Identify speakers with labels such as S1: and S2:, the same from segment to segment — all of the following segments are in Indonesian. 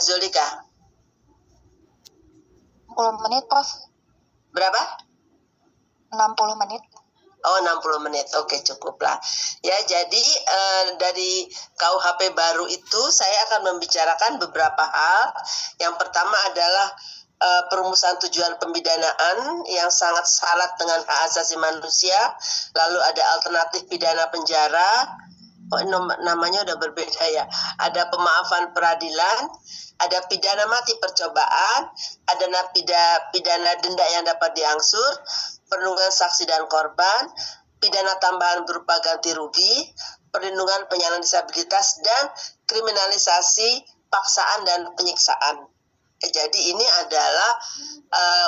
S1: Zulika?
S2: 60 menit, Prof.
S1: Berapa?
S2: 60 menit.
S1: Oh, 60 menit. Oke, cukup lah. Ya, jadi dari KUHP baru itu saya akan membicarakan beberapa hal. Yang pertama adalah perumusan tujuan pemidanaan yang sangat syarat dengan hak asasi manusia. Lalu ada alternatif pidana penjara. Oh, namanya udah berbeda ya. Ada pemaafan peradilan, ada pidana mati percobaan, ada pidana denda yang dapat diangsur, perlindungan saksi dan korban, pidana tambahan berupa ganti rugi, perlindungan penyandang disabilitas, dan kriminalisasi paksaan dan penyiksaan. Jadi ini adalah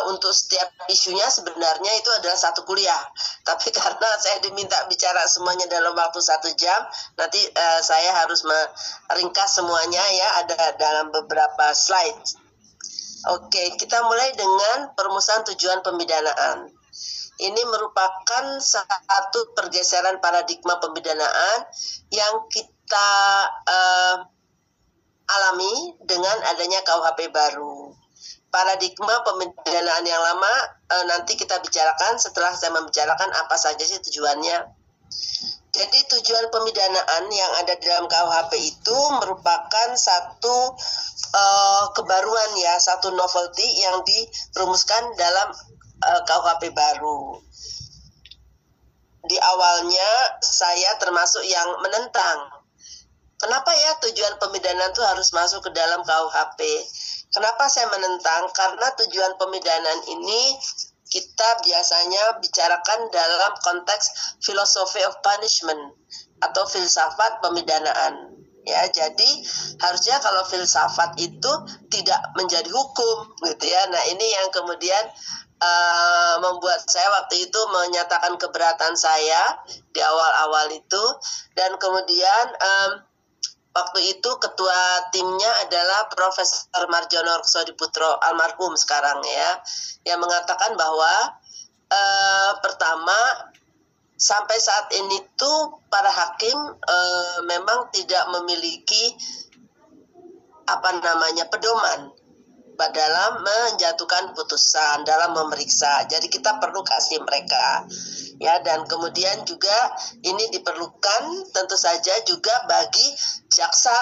S1: untuk setiap isunya sebenarnya itu adalah satu kuliah. Tapi karena saya diminta bicara semuanya dalam waktu 1 jam, nanti saya harus meringkas semuanya ya, ada dalam beberapa slide. Oke, kita mulai dengan perumusan tujuan pemidanaan. Ini merupakan satu pergeseran paradigma pemidanaan yang kita alami dengan adanya KUHP baru. Paradigma pemidanaan yang lama nanti kita bicarakan setelah saya membicarakan apa saja sih tujuannya. Jadi tujuan pemidanaan yang ada dalam KUHP itu merupakan satu kebaruan ya, satu novelty yang dirumuskan dalam KUHP baru. Di awalnya saya termasuk yang menentang. Kenapa ya tujuan pemidanaan itu harus masuk ke dalam KUHP? Kenapa saya menentang? Karena tujuan pemidanaan ini kita biasanya bicarakan dalam konteks philosophy of punishment atau filsafat pemidanaan. Ya, jadi harusnya kalau filsafat itu tidak menjadi hukum, gitu ya. Nah, ini yang kemudian membuat saya waktu itu menyatakan keberatan saya di awal-awal itu, dan kemudian waktu itu ketua timnya adalah Profesor Marjono Sodiputro almarhum sekarang ya, yang mengatakan bahwa pertama sampai saat ini tuh para hakim memang tidak memiliki pedoman dalam menjatuhkan putusan, dalam memeriksa. Jadi kita perlu kasih mereka. Ya, dan kemudian juga ini diperlukan tentu saja juga bagi jaksa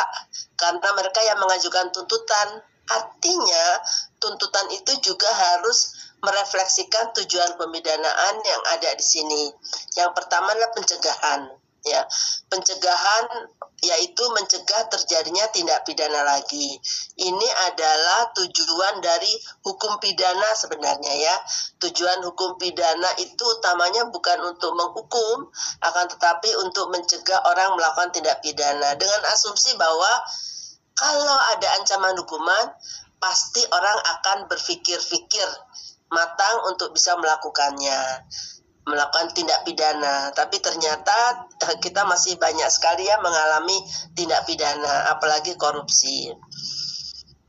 S1: karena mereka yang mengajukan tuntutan. Artinya tuntutan itu juga harus merefleksikan tujuan pemidanaan yang ada di sini. Yang pertama adalah pencegahan. Ya, pencegahan yaitu mencegah terjadinya tindak pidana lagi. Ini adalah tujuan dari hukum pidana sebenarnya ya. Tujuan hukum pidana itu utamanya bukan untuk menghukum, akan tetapi untuk mencegah orang melakukan tindak pidana dengan asumsi bahwa kalau ada ancaman hukuman, pasti orang akan berpikir-pikir matang untuk bisa melakukan tindak pidana. Tapi ternyata kita masih banyak sekali yang mengalami tindak pidana, apalagi korupsi.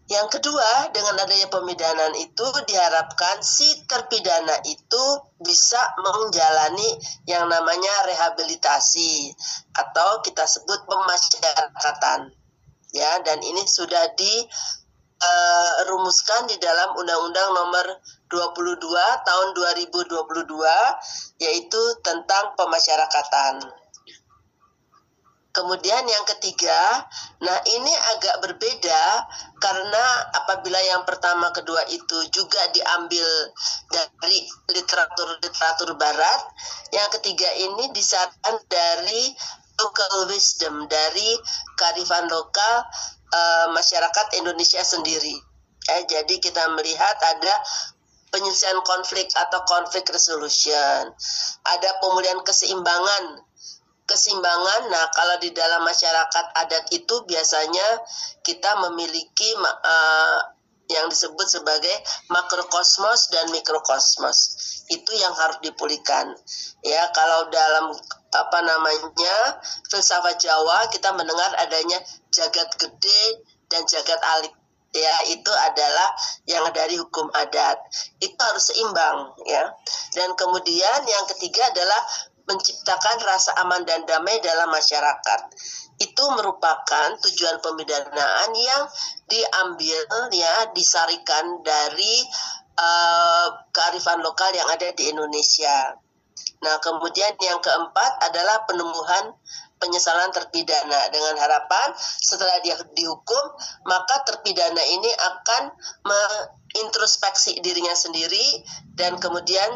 S1: Yang kedua, dengan adanya pemidanaan itu diharapkan si terpidana itu bisa menjalani yang namanya rehabilitasi atau kita sebut pemasyarakatan. Ya, dan ini sudah rumuskan di dalam Undang-Undang Nomor 22 tahun 2022 yaitu tentang pemasyarakatan. Kemudian yang ketiga, nah ini agak berbeda karena apabila yang pertama kedua itu juga diambil dari literatur barat, yang ketiga ini disarankan dari local wisdom, dari kearifan lokal masyarakat Indonesia sendiri. Jadi kita melihat ada penyelesaian konflik atau conflict resolution, ada pemulihan keseimbangan. Nah kalau di dalam masyarakat adat itu biasanya kita memiliki yang disebut sebagai makrokosmos dan mikrokosmos. Itu yang harus dipulihkan. Ya, kalau dalam filsafat Jawa kita mendengar adanya jagat gede dan jagat alit. Ya, itu adalah yang dari hukum adat. Itu harus seimbang ya. Dan kemudian yang ketiga adalah menciptakan rasa aman dan damai dalam masyarakat. itu merupakan tujuan pemidanaan yang diambil ya, disarikan dari kearifan lokal yang ada di Indonesia. Nah, kemudian yang keempat adalah penemuan penyesalan terpidana dengan harapan setelah dia dihukum, maka terpidana ini akan introspeksi dirinya sendiri dan kemudian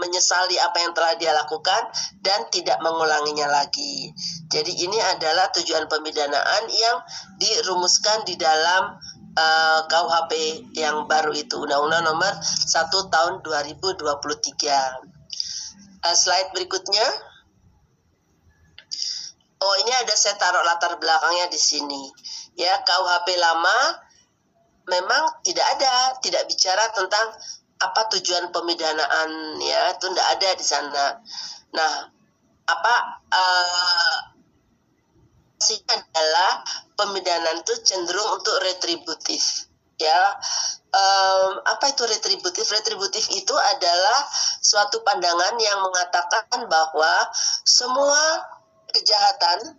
S1: menyesali apa yang telah dia lakukan dan tidak mengulanginya lagi. Jadi ini adalah tujuan pemidanaan yang dirumuskan di dalam KUHP yang baru itu, Undang-Undang Nomor 1 Tahun 2023. Slide berikutnya. Oh, ini ada saya taruh latar belakangnya di sini. Ya, KUHP lama memang tidak bicara tentang apa tujuan pemidanaan, ya, itu tidak ada di sana. Nah, adalah pemidanaan itu cenderung untuk retributif, ya. Apa itu retributif? Retributif itu adalah suatu pandangan yang mengatakan bahwa semua kejahatan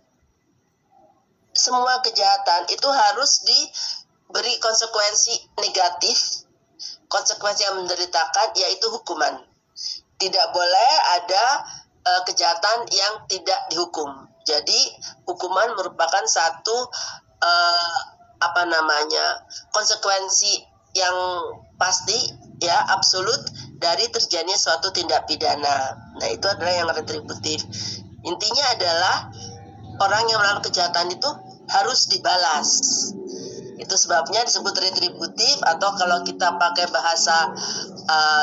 S1: itu harus diberi konsekuensi negatif, konsekuensi yang menderitakan, yaitu hukuman. Tidak boleh ada kejahatan yang tidak dihukum. Jadi hukuman merupakan satu konsekuensi yang pasti, ya, absolut dari terjadinya suatu tindak pidana. Nah, itu adalah yang retributif. Intinya adalah orang yang melakukan kejahatan itu harus dibalas. Itu sebabnya disebut retributif, atau kalau kita pakai bahasa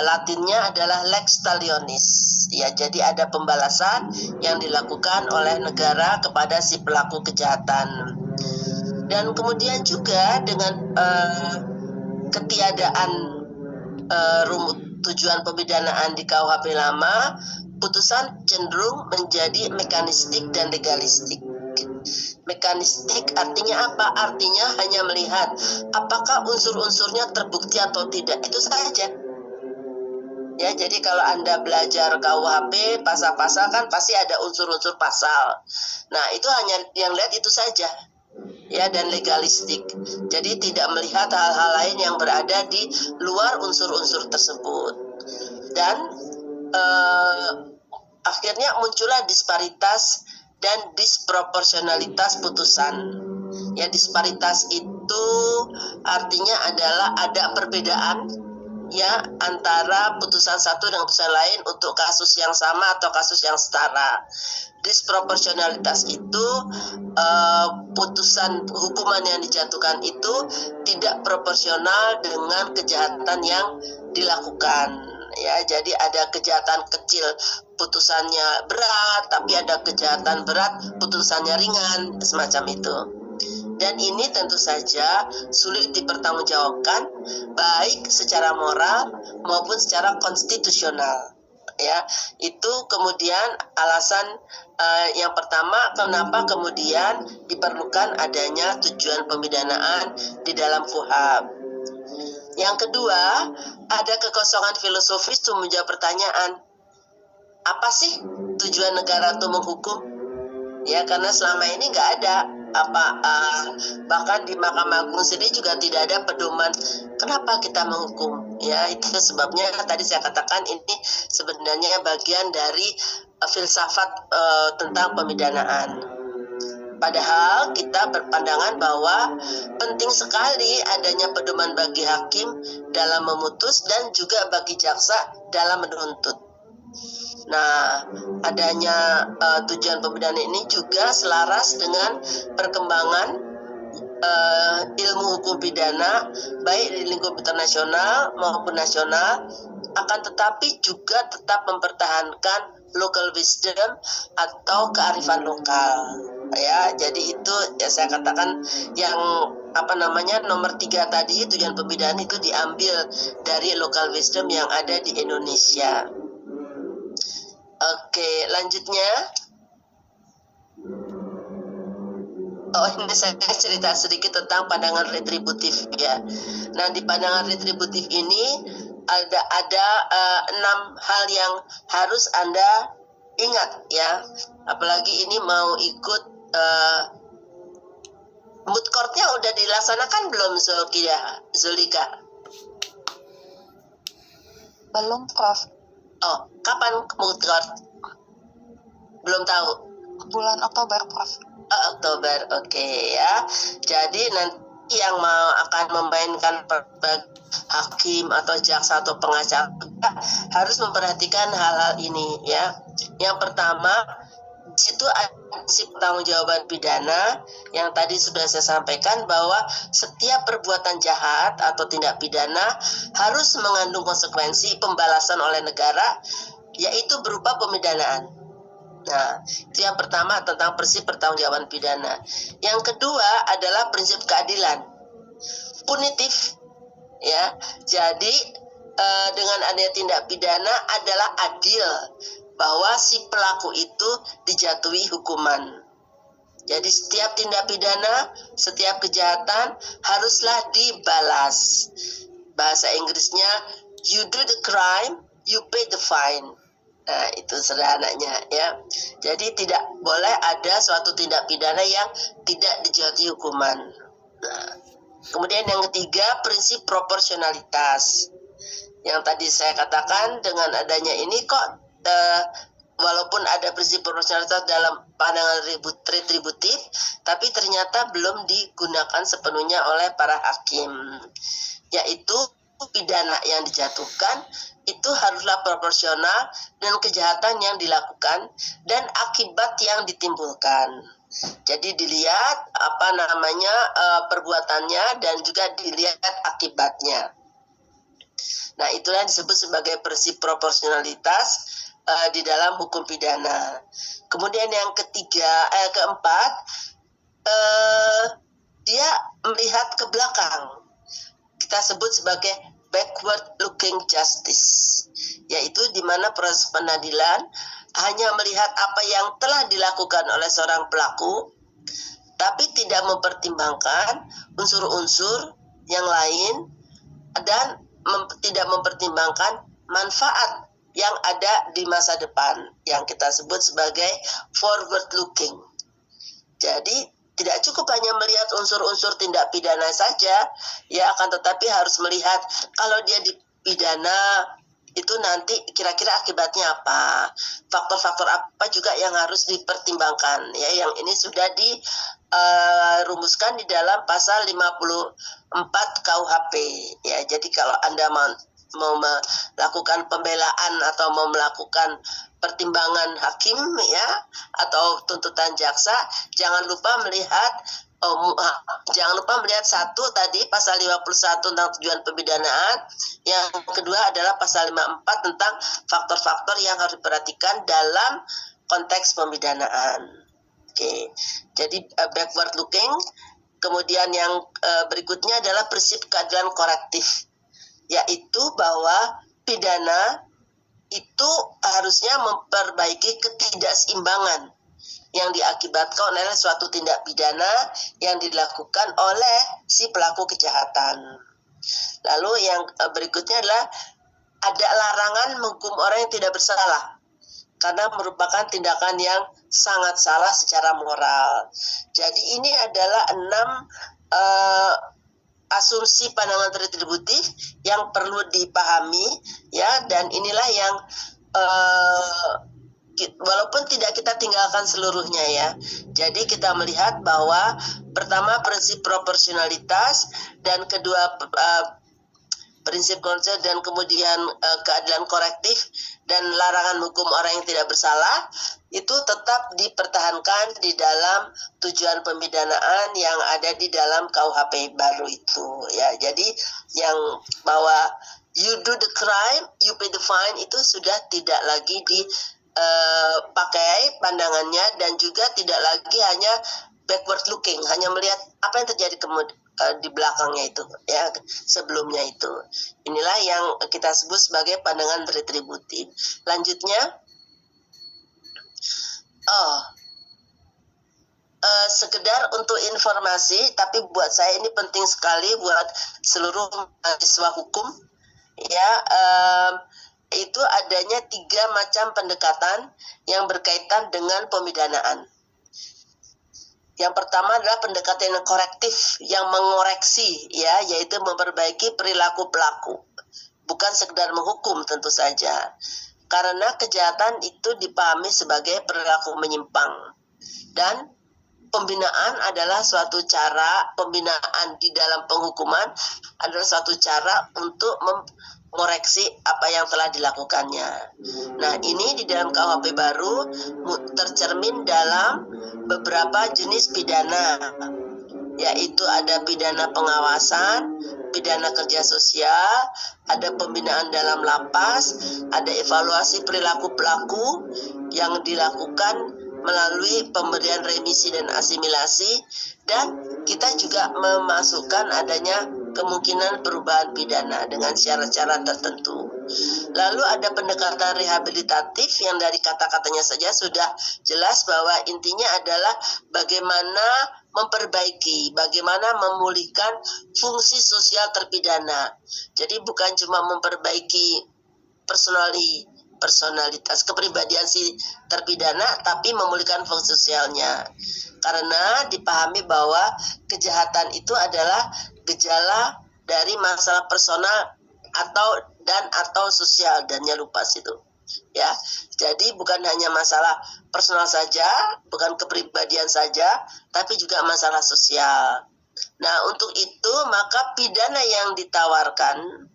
S1: Latinnya adalah lex talionis. Ya, jadi ada pembalasan yang dilakukan oleh negara kepada si pelaku kejahatan. Dan kemudian juga dengan ketiadaan tujuan pemidanaan di KUHP lama, putusan cenderung menjadi mekanistik dan legalistik. Mekanistik artinya apa? Artinya hanya melihat apakah unsur-unsurnya terbukti atau tidak, itu saja. Ya, jadi kalau Anda belajar KUHP, pasal-pasal kan pasti ada unsur-unsur pasal. Nah, itu hanya yang lihat itu saja. Ya, dan legalistik. Jadi tidak melihat hal-hal lain yang berada di luar unsur-unsur tersebut. Dan akhirnya muncullah disparitas dan disproporsionalitas putusan. Ya, disparitas itu artinya adalah ada perbedaan, ya, antara putusan satu dengan putusan lain untuk kasus yang sama atau kasus yang setara. Disproporsionalitas itu putusan hukuman yang dijatuhkan itu tidak proporsional dengan kejahatan yang dilakukan. Ya, jadi ada kejahatan kecil putusannya berat, tapi ada kejahatan berat putusannya ringan, semacam itu. Dan ini tentu saja sulit dipertanggungjawabkan baik secara moral maupun secara konstitusional. Ya, itu kemudian alasan yang pertama kenapa kemudian diperlukan adanya tujuan pemidanaan di dalam KUHP. Yang kedua, ada kekosongan filosofis untuk menjawab pertanyaan, apa sih tujuan negara untuk menghukum? Ya, karena selama ini nggak ada bahkan di Mahkamah Agung sendiri juga tidak ada pedoman kenapa kita menghukum. Ya, itu sebabnya tadi saya katakan ini sebenarnya bagian dari filsafat tentang pemidanaan. Padahal kita berpandangan bahwa penting sekali adanya pedoman bagi hakim dalam memutus dan juga bagi jaksa dalam menuntut. Nah, adanya tujuan pemidanaan ini juga selaras dengan perkembangan ilmu hukum pidana baik di lingkup internasional maupun nasional, akan tetapi juga tetap mempertahankan local wisdom atau kearifan lokal. Ya, jadi itu ya saya katakan yang nomor 3 tadi, tujuan pemidanaan itu diambil dari local wisdom yang ada di Indonesia. Oke, lanjutnya. Oh, ini saya cerita sedikit tentang pandangan retributif, ya. Nah, di pandangan retributif ini ada 6 hal yang harus Anda ingat, ya. Apalagi ini mau ikut mood court-nya udah dilaksanakan belum, Zulika?
S2: Belum, Prof.
S1: Oh, kapan mood court? Belum tahu.
S2: Bulan Oktober, Prof.
S1: Oktober, oke ya. Jadi nanti yang mau akan memainkan hakim atau jaksa atau pengacara harus memperhatikan hal-hal ini ya. Yang pertama, di situ ada prinsip pertanggungjawaban pidana yang tadi sudah saya sampaikan bahwa setiap perbuatan jahat atau tindak pidana harus mengandung konsekuensi pembalasan oleh negara, yaitu berupa pemidanaan. Nah, itu yang pertama tentang prinsip pertanggungjawaban pidana. Yang kedua adalah prinsip keadilan, punitif, ya. Jadi dengan adanya tindak pidana adalah adil bahwa si pelaku itu dijatuhi hukuman. Jadi setiap tindak pidana, setiap kejahatan haruslah dibalas. Bahasa Inggrisnya, you do the crime, you pay the fine. Nah, itu sederhananya ya. Jadi tidak boleh ada suatu tindak pidana yang tidak dijatuhi hukuman. Nah, kemudian yang ketiga, prinsip proporsionalitas. Yang tadi saya katakan dengan adanya ini kok walaupun ada prinsip proporsionalitas dalam pandangan retributif, tapi ternyata belum digunakan sepenuhnya oleh para hakim. Yaitu pidana yang dijatuhkan itu haruslah proporsional dengan kejahatan yang dilakukan dan akibat yang ditimbulkan. Jadi dilihat perbuatannya dan juga dilihat akibatnya. Nah, itulah yang disebut sebagai prinsip proporsionalitas di dalam hukum pidana. Kemudian yang keempat, dia melihat ke belakang. Kita sebut sebagai backward looking justice, yaitu di mana proses pengadilan hanya melihat apa yang telah dilakukan oleh seorang pelaku, tapi tidak mempertimbangkan unsur-unsur yang lain dan tidak mempertimbangkan manfaat yang ada di masa depan, yang kita sebut sebagai forward looking. Jadi tidak cukup hanya melihat unsur-unsur tindak pidana saja, ya, akan tetapi harus melihat kalau dia dipidana itu nanti kira-kira akibatnya apa, faktor-faktor apa juga yang harus dipertimbangkan. Ya, yang ini sudah dirumuskan di dalam pasal 54 KUHP. Ya, jadi kalau Anda mau melakukan pembelaan atau mau melakukan pertimbangan hakim ya atau tuntutan jaksa, jangan lupa melihat satu tadi pasal 51 tentang tujuan pemidanaan, yang kedua adalah pasal 54 tentang faktor-faktor yang harus diperhatikan dalam konteks pemidanaan. Oke. Jadi backward looking. Kemudian yang berikutnya adalah prinsip keadilan korektif, yaitu bahwa pidana itu harusnya memperbaiki ketidakseimbangan yang diakibatkan oleh suatu tindak pidana yang dilakukan oleh si pelaku kejahatan. Lalu yang berikutnya adalah ada larangan menghukum orang yang tidak bersalah karena merupakan tindakan yang sangat salah secara moral. Jadi ini adalah 6 asumsi pandangan retributif yang perlu dipahami ya, dan inilah yang walaupun tidak kita tinggalkan seluruhnya ya. Jadi kita melihat bahwa pertama prinsip proporsionalitas, dan kedua prinsip konsep, dan kemudian keadilan korektif dan larangan hukum orang yang tidak bersalah itu tetap dipertahankan di dalam tujuan pemidanaan yang ada di dalam KUHP baru itu ya. Jadi yang bahwa you do the crime, you pay the fine itu sudah tidak lagi dipakai pandangannya, dan juga tidak lagi hanya backward looking, hanya melihat apa yang terjadi di belakangnya itu ya, sebelumnya itu. Inilah yang kita sebut sebagai pandangan retributif. Lanjutnya, sekedar untuk informasi, tapi buat saya ini penting sekali buat seluruh mahasiswa hukum ya, itu adanya 3 macam pendekatan yang berkaitan dengan pemidanaan. Yang pertama adalah pendekatan yang korektif, yang mengoreksi, ya, yaitu memperbaiki perilaku pelaku, bukan sekedar menghukum tentu saja. Karena kejahatan itu dipahami sebagai perilaku menyimpang. Dan pembinaan adalah suatu cara, pembinaan di dalam penghukuman adalah suatu cara untuk mengoreksi apa yang telah dilakukannya. Nah, ini di dalam KUHP baru tercermin dalam beberapa jenis pidana, yaitu ada pidana pengawasan, pidana kerja sosial, ada pembinaan dalam lapas, ada evaluasi perilaku pelaku yang dilakukan melalui pemberian remisi dan asimilasi, dan kita juga memasukkan adanya kemungkinan perubahan pidana dengan syarat-syarat tertentu. Lalu ada pendekatan rehabilitatif yang dari kata-katanya saja sudah jelas bahwa intinya adalah bagaimana memperbaiki, bagaimana memulihkan fungsi sosial terpidana. Jadi bukan cuma memperbaiki personalitas kepribadian si terpidana, tapi memulihkan fungsi sosialnya. Karena dipahami bahwa kejahatan itu adalah gejala dari masalah personal atau sosial, dan jangan lupa situ. Ya, jadi bukan hanya masalah personal saja, bukan kepribadian saja, tapi juga masalah sosial. Nah, untuk itu maka pidana yang ditawarkan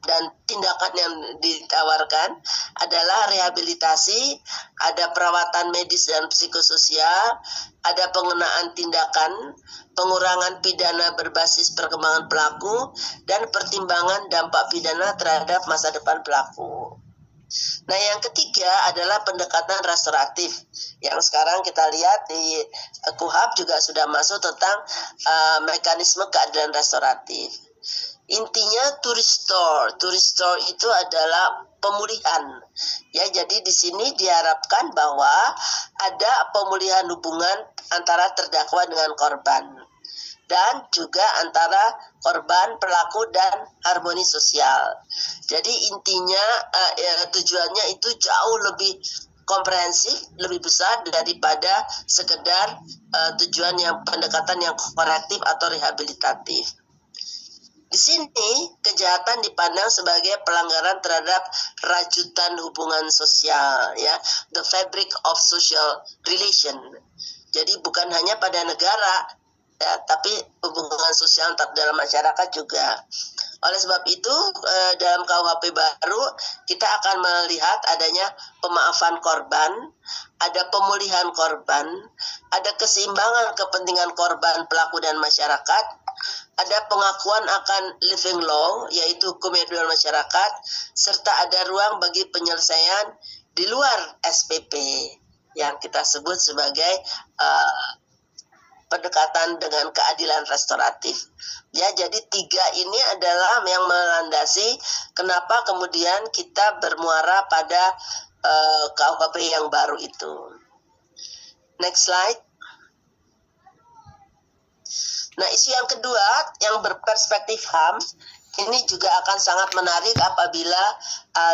S1: dan tindakan yang ditawarkan adalah rehabilitasi, ada perawatan medis dan psikososial, ada pengenaan tindakan, pengurangan pidana berbasis perkembangan pelaku, dan pertimbangan dampak pidana terhadap masa depan pelaku. Nah, yang ketiga adalah pendekatan restoratif, yang sekarang kita lihat di KUHP juga sudah masuk tentang mekanisme keadilan restoratif. Intinya to restore itu adalah pemulihan. Ya, jadi di sini diharapkan bahwa ada pemulihan hubungan antara terdakwa dengan korban, dan juga antara korban, pelaku, dan harmoni sosial. Jadi intinya tujuannya itu jauh lebih komprehensif, lebih besar daripada sekedar tujuan yang pendekatan yang korektif atau rehabilitatif. Di sini kejahatan dipandang sebagai pelanggaran terhadap rajutan hubungan sosial, ya, the fabric of social relation. Jadi bukan hanya pada negara, ya, tapi hubungan sosial dalam masyarakat juga. Oleh sebab itu, dalam KUHP baru kita akan melihat adanya pemaafan korban, ada pemulihan korban, ada keseimbangan kepentingan korban, pelaku, dan masyarakat, ada pengakuan akan living law, yaitu hukum yang di luar masyarakat, serta ada ruang bagi penyelesaian di luar SPP yang kita sebut sebagai pendekatan dengan keadilan restoratif. Ya, jadi tiga ini adalah yang melandasi kenapa kemudian kita bermuara pada KUHP yang baru itu. Next slide. Nah, isu yang kedua yang berperspektif HAM ini juga akan sangat menarik apabila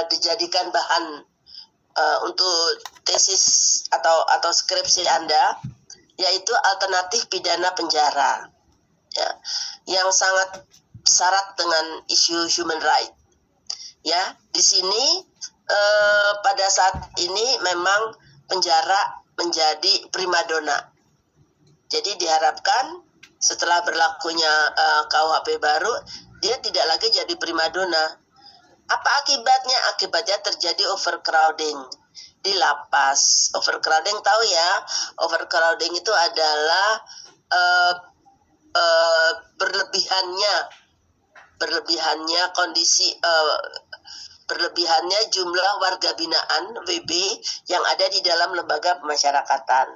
S1: dijadikan bahan untuk tesis atau skripsi Anda, yaitu alternatif pidana penjara, ya, yang sangat syarat dengan isu human right. Ya, di sini pada saat ini memang penjara menjadi primadona. Jadi diharapkan setelah berlakunya KUHP baru, dia tidak lagi jadi primadona. Apa akibatnya? Akibatnya terjadi overcrowding di lapas. Overcrowding, tahu ya, overcrowding itu adalah berlebihannya kondisi berlebihannya jumlah warga binaan WB yang ada di dalam lembaga pemasyarakatan.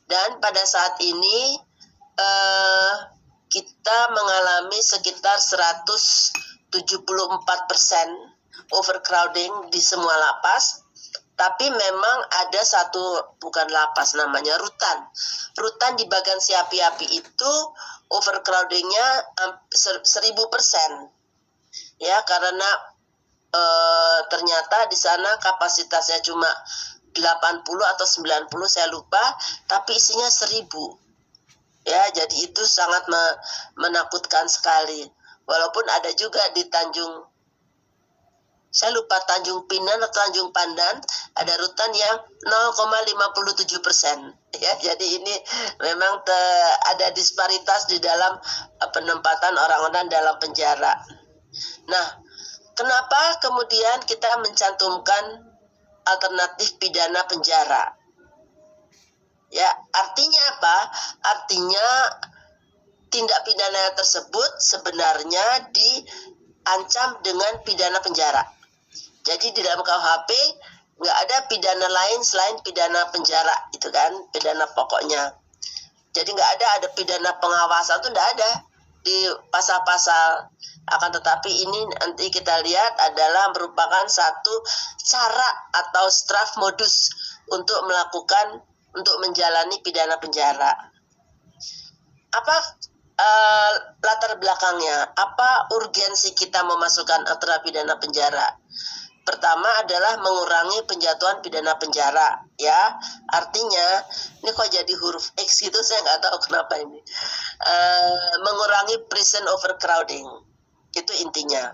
S1: Dan pada saat ini kita mengalami sekitar 174% overcrowding di semua lapas. Tapi memang ada satu, bukan lapas, namanya rutan. Rutan di bagian si api-api itu overcrowdingnya 1000%. Ya, karena ternyata di sana kapasitasnya cuma 80 atau 90, saya lupa, tapi isinya 1000. Ya, jadi itu sangat menakutkan sekali. Walaupun ada juga di saya lupa Tanjung Pinang atau Tanjung Pandan, ada rutan yang 0,57%. Ya, jadi ini memang ada disparitas di dalam penempatan orang-orang dalam penjara. Nah, kenapa kemudian kita mencantumkan alternatif pidana penjara? Ya, artinya apa? Artinya tindak pidana tersebut sebenarnya diancam dengan pidana penjara. Jadi di dalam KUHP nggak ada pidana lain selain pidana penjara, itu kan pidana pokoknya. Jadi ada pidana pengawasan, itu nggak ada di pasal-pasal. Akan tetapi ini nanti kita lihat adalah merupakan satu cara atau straf modus untuk menjalani pidana penjara. Apa latar belakangnya? Apa urgensi kita memasukkan alternatif pidana penjara? Pertama adalah mengurangi penjatuhan pidana penjara, ya. Artinya, ini kok jadi huruf X gitu, saya nggak tahu kenapa ini. Mengurangi prison overcrowding, itu intinya.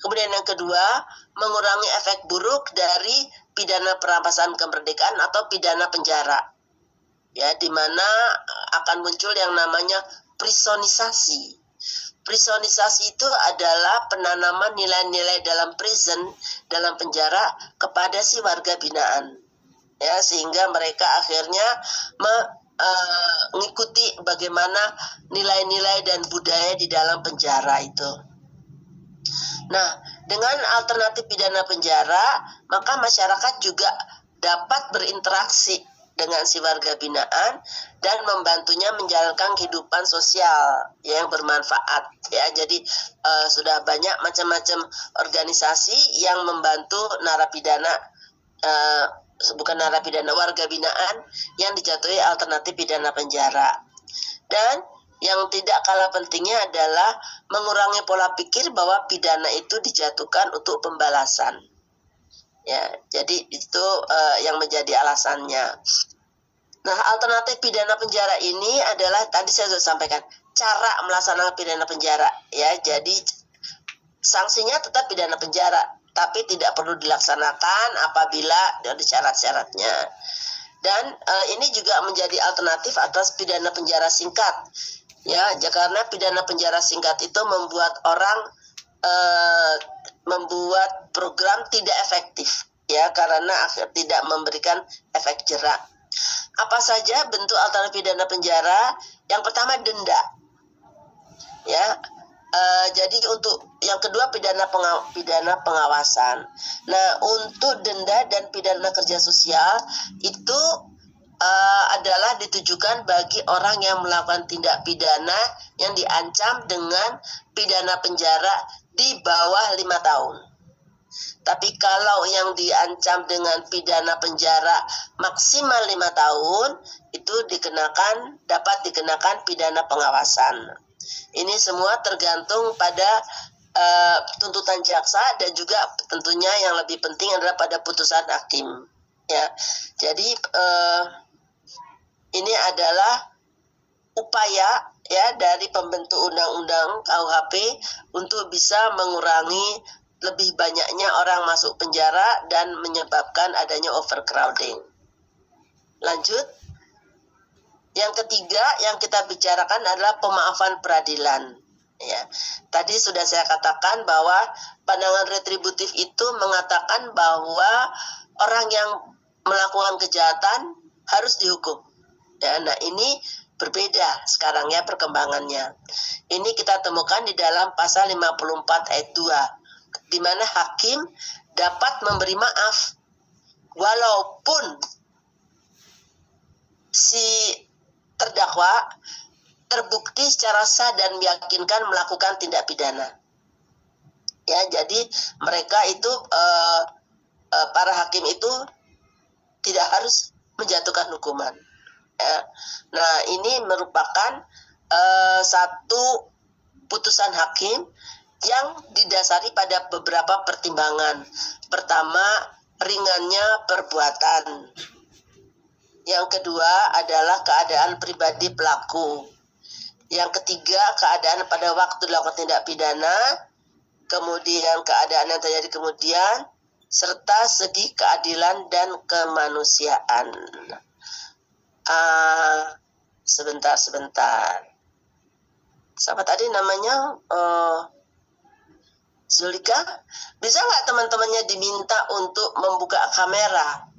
S1: Kemudian yang kedua, mengurangi efek buruk dari pidana perampasan kemerdekaan atau pidana penjara, ya, di mana akan muncul yang namanya prisonisasi. Prisonisasi itu adalah penanaman nilai-nilai dalam penjara kepada si warga binaan, ya, sehingga mereka akhirnya mengikuti bagaimana nilai-nilai dan budaya di dalam penjara itu. Nah, dengan alternatif pidana penjara, maka masyarakat juga dapat berinteraksi dengan si warga binaan dan membantunya menjalankan kehidupan sosial yang bermanfaat, ya. Jadi sudah banyak macam-macam organisasi yang membantu warga binaan yang dijatuhi alternatif pidana penjara. Dan yang tidak kalah pentingnya adalah mengurangi pola pikir bahwa pidana itu dijatuhkan untuk pembalasan. Ya, jadi itu yang menjadi alasannya. Nah, alternatif pidana penjara ini adalah tadi saya sudah sampaikan cara melaksanakan pidana penjara, ya. Jadi sanksinya tetap pidana penjara, tapi tidak perlu dilaksanakan apabila ada syarat-syaratnya. Dan ini juga menjadi alternatif atas pidana penjara singkat, ya. Karena pidana penjara singkat itu membuat program tidak efektif, ya, karena tidak memberikan efek jerak. Apa saja bentuk alternatif pidana penjara? Yang pertama denda, ya. Jadi untuk yang kedua pidana pengawasan. Nah, untuk denda dan pidana kerja sosial itu adalah ditujukan bagi orang yang melakukan tindak pidana yang diancam dengan pidana penjara di bawah 5 tahun. Tapi kalau yang diancam dengan pidana penjara maksimal 5 tahun, itu dapat dikenakan pidana pengawasan. Ini semua tergantung pada tuntutan jaksa dan juga tentunya yang lebih penting adalah pada putusan hakim, ya. Jadi ini adalah upaya, ya, dari pembentuk undang-undang KUHP untuk bisa mengurangi lebih banyaknya orang masuk penjara dan menyebabkan adanya overcrowding. Lanjut. Yang ketiga yang kita bicarakan adalah pemaafan peradilan, ya. Tadi sudah saya katakan bahwa pandangan retributif itu mengatakan bahwa orang yang melakukan kejahatan harus dihukum, ya. Nah, ini berbeda sekarang, ya, perkembangannya. Ini kita temukan di dalam pasal 54 ayat 2, di mana hakim dapat memberi maaf walaupun si terdakwa terbukti secara sah dan meyakinkan melakukan tindak pidana, ya. Jadi mereka itu para hakim itu tidak harus menjatuhkan hukuman, ya. Nah, ini merupakan satu putusan hakim yang didasari pada beberapa pertimbangan. Pertama, ringannya perbuatan, Yang kedua adalah keadaan pribadi pelaku. Yang ketiga, keadaan pada waktu dilakukan tindak pidana, kemudian keadaan yang terjadi kemudian, serta segi keadilan dan kemanusiaan. Sebentar. Siapa tadi namanya? Zulika? Bisa nggak teman-temannya diminta untuk membuka kamera?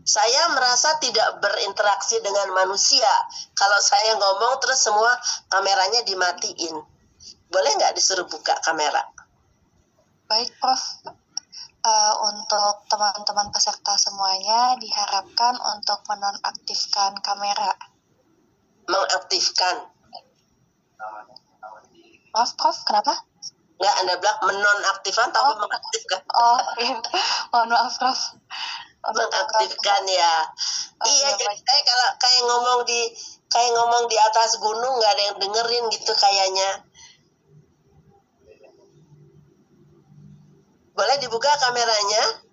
S1: Saya merasa tidak berinteraksi dengan manusia. Kalau saya ngomong terus semua kameranya dimatiin. Boleh nggak disuruh buka kamera?
S2: Baik, Prof. Untuk teman-teman peserta semuanya diharapkan untuk menonaktifkan kamera.
S1: Mengaktifkan.
S2: Prof, kenapa?
S1: Nggak, Anda bilang menonaktifkan atau mengaktifkan?
S2: Oh, iya. Mohon maaf, Prof.
S1: Mengaktifkan ya. Iya, jadi saya kalau kayak ngomong di atas gunung nggak ada yang dengerin gitu kayaknya. Boleh dibuka kameranya?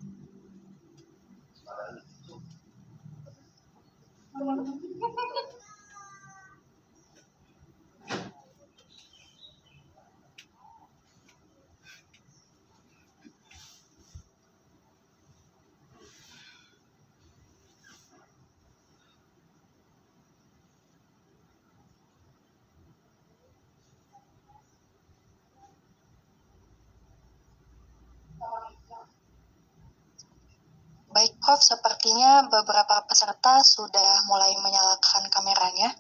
S2: Baik, Prof. Sepertinya beberapa peserta sudah mulai menyalakan kameranya.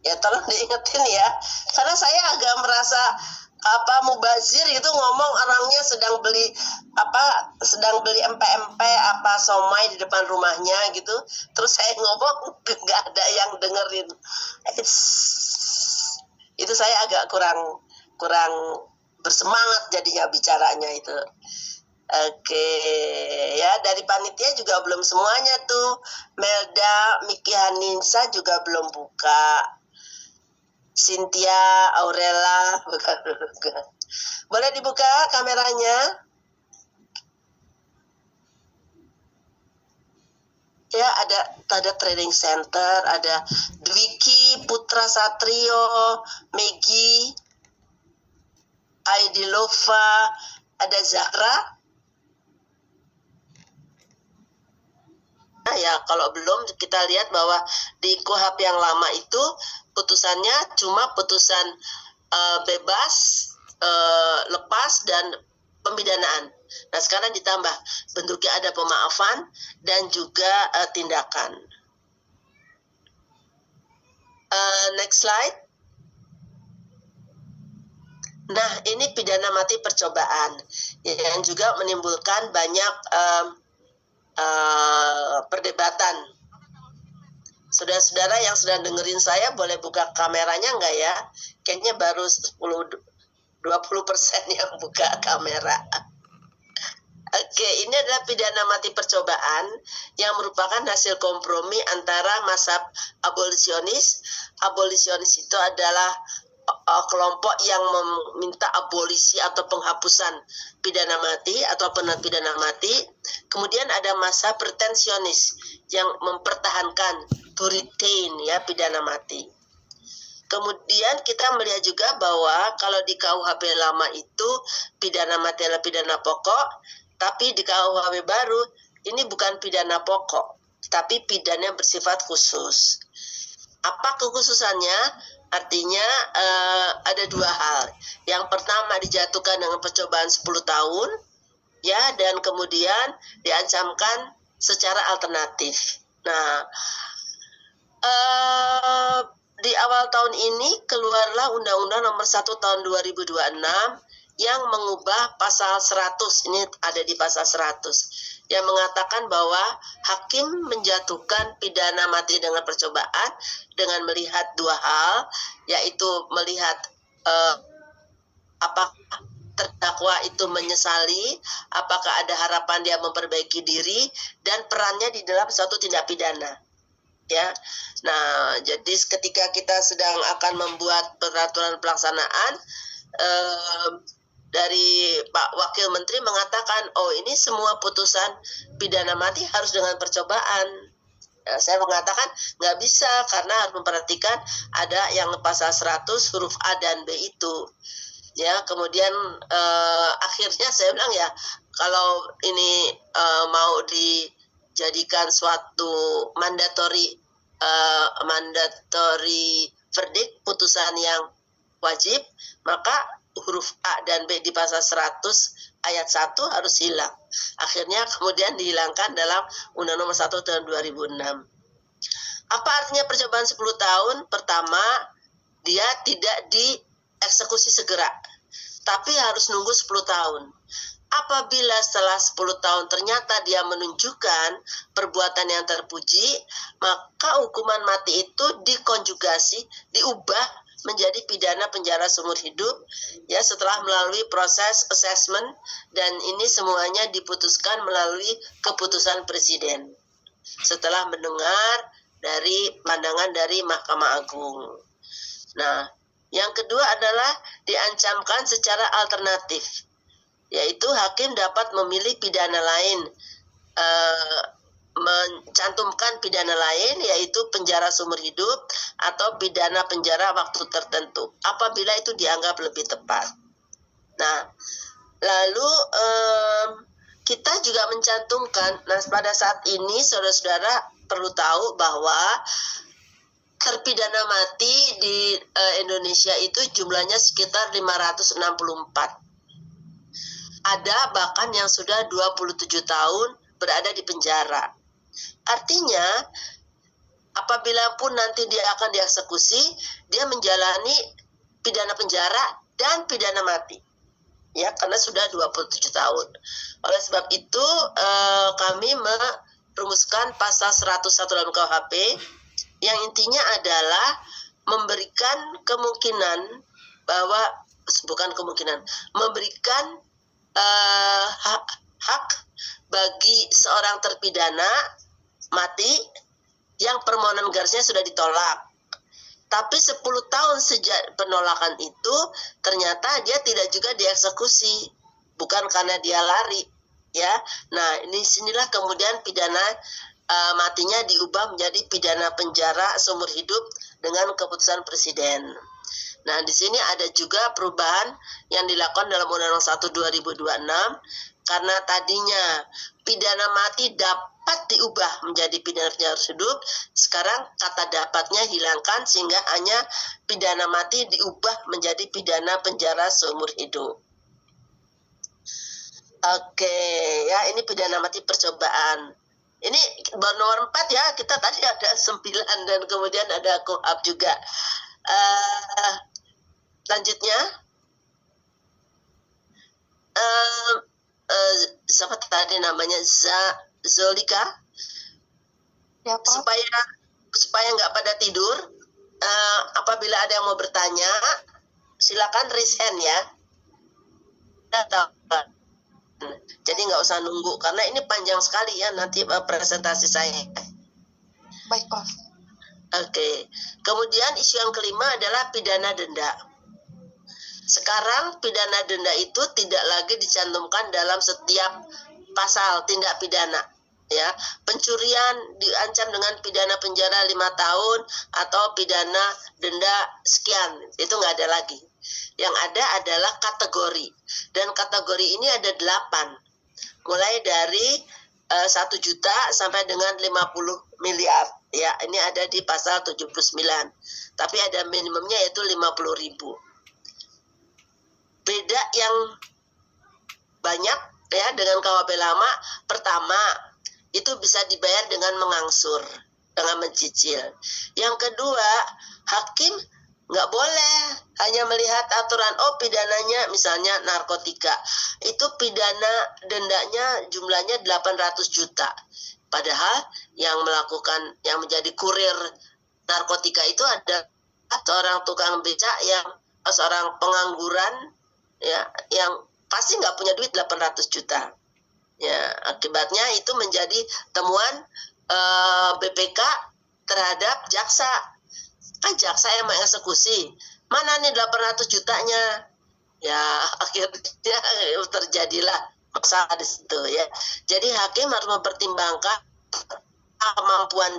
S1: Ya tolong diingetin ya, karena saya agak merasa mubazir itu ngomong orangnya sedang beli empe-empe somai di depan rumahnya gitu, terus saya ngomong nggak ada yang dengerin. Itu saya agak kurang bersemangat jadinya bicaranya itu. Oke, ya dari panitia juga belum semuanya tuh. Melda, Miki Haninsa juga belum buka. Cynthia, Aurela, buka. Boleh dibuka kameranya? Ya, ada training center, ada Dwiki, Putra Satrio, Megi, Aidilova, ada Zahra. Ya, kalau belum kita lihat bahwa di KUHP yang lama itu putusannya cuma putusan bebas, lepas, dan pemidanaan. Nah, sekarang ditambah bentuknya ada pemaafan dan juga tindakan. Next slide. Nah, ini pidana mati percobaan yang juga menimbulkan banyak perdebatan. Saudara-saudara yang sedang dengerin saya boleh buka kameranya enggak ya? Kayaknya baru 20% yang buka kamera. Oke, ini adalah pidana mati percobaan yang merupakan hasil kompromi antara mazhab abolisionis. Abolisionis itu adalah kelompok yang meminta abolisi atau penghapusan pidana mati atau pidana mati. Kemudian ada masa pretensionis yang mempertahankan to retain ya pidana mati. Kemudian kita melihat juga bahwa kalau di KUHP lama itu pidana mati adalah pidana pokok, tapi di KUHP baru ini bukan pidana pokok, tapi pidana bersifat khusus. Apa kekhususannya? Artinya ada dua hal. Yang pertama dijatuhkan dengan percobaan 10 tahun, ya, dan kemudian diancamkan secara alternatif. Nah, di awal tahun ini keluarlah Undang-Undang Nomor 1 Tahun 2026 yang mengubah pasal 100, ini ada di pasal 100, yang mengatakan bahwa hakim menjatuhkan pidana mati dengan percobaan dengan melihat dua hal, yaitu melihat apakah terdakwa itu menyesali, apakah ada harapan dia memperbaiki diri, dan perannya di dalam suatu tindak pidana. Ya, nah jadi ketika kita sedang akan membuat peraturan pelaksanaan, dari Pak Wakil Menteri mengatakan, oh ini semua putusan pidana mati harus dengan percobaan. Saya mengatakan nggak bisa karena harus memperhatikan ada yang pasal 100 huruf A dan B itu. Ya, kemudian akhirnya saya bilang ya kalau ini mau dijadikan suatu mandatory verdict, putusan yang wajib, maka huruf A dan B di pasal 100 ayat 1 harus hilang. Akhirnya kemudian dihilangkan dalam Undang Nomor 1 tahun 2006. Apa artinya percobaan 10 tahun? Pertama, dia tidak dieksekusi segera, tapi harus nunggu 10 tahun. Apabila setelah 10 tahun ternyata dia menunjukkan perbuatan yang terpuji, maka hukuman mati itu dikonjugasi, diubah menjadi pidana penjara seumur hidup ya setelah melalui proses assessment, dan ini semuanya diputuskan melalui keputusan presiden setelah mendengar dari pandangan dari Mahkamah Agung. Nah, yang kedua adalah diancamkan secara alternatif, yaitu hakim dapat memilih pidana lain, mencantumkan pidana lain yaitu penjara seumur hidup atau pidana penjara waktu tertentu apabila itu dianggap lebih tepat. Nah, lalu kita juga mencantumkan, nah pada saat ini saudara-saudara perlu tahu bahwa terpidana mati di Indonesia itu jumlahnya sekitar 564. Ada bahkan yang sudah 27 tahun berada di penjara. Artinya, apabila pun nanti dia akan dieksekusi, dia menjalani pidana penjara dan pidana mati. Ya, karena sudah 27 tahun. Oleh sebab itu, kami merumuskan pasal 101 dalam KUHP yang intinya adalah memberikan kemungkinan bahwa, memberikan hak bagi seorang terpidana mati yang permohonan garisnya sudah ditolak. Tapi 10 tahun sejak penolakan itu ternyata dia tidak juga dieksekusi, bukan karena dia lari, ya. Nah, sinilah kemudian pidana matinya diubah menjadi pidana penjara seumur hidup dengan keputusan presiden. Nah, di sini ada juga perubahan yang dilakukan dalam Undang-Undang 1 2026, karena tadinya pidana mati dapat diubah menjadi pidana penjara hidup, sekarang kata dapatnya hilangkan sehingga hanya pidana mati diubah menjadi pidana penjara seumur hidup. Oke, ya ini pidana mati percobaan. Ini baru nomor 4 ya, kita tadi ada 9 dan kemudian ada KUHP juga. Lanjutnya, siapa tadi namanya, Zolika,
S2: Ya, Prof.
S1: supaya nggak pada tidur, apabila ada yang mau bertanya, silakan raise hand ya. Jadi nggak usah nunggu karena ini panjang sekali ya nanti presentasi saya.
S2: Baik, Prof.
S1: Oke. Kemudian isu yang kelima adalah pidana denda. Sekarang pidana denda itu tidak lagi dicantumkan dalam setiap pasal tindak pidana. Ya, pencurian diancam dengan pidana penjara 5 tahun atau pidana denda sekian, itu nggak ada lagi. Yang ada adalah kategori, dan kategori ini ada 8, mulai dari 1 juta sampai dengan 50 miliar. Ya, ini ada di pasal 79, tapi ada minimumnya yaitu 50.000. Beda yang banyak ya dengan KUHP lama. Pertama, itu bisa dibayar dengan mengangsur, dengan mencicil. Yang kedua, hakim nggak boleh hanya melihat aturan, pidananya misalnya narkotika, itu pidana dendanya jumlahnya 800 juta. Padahal yang menjadi kurir narkotika itu ada seorang tukang becak seorang pengangguran ya, yang pasti nggak punya duit 800 juta. Ya, akibatnya itu menjadi temuan BPK terhadap jaksa. Kan jaksa yang mengeksekusi. Mana nih 800 jutanya? Ya, akhirnya terjadilah masalah di situ ya. Jadi hakim harus mempertimbangkan kemampuan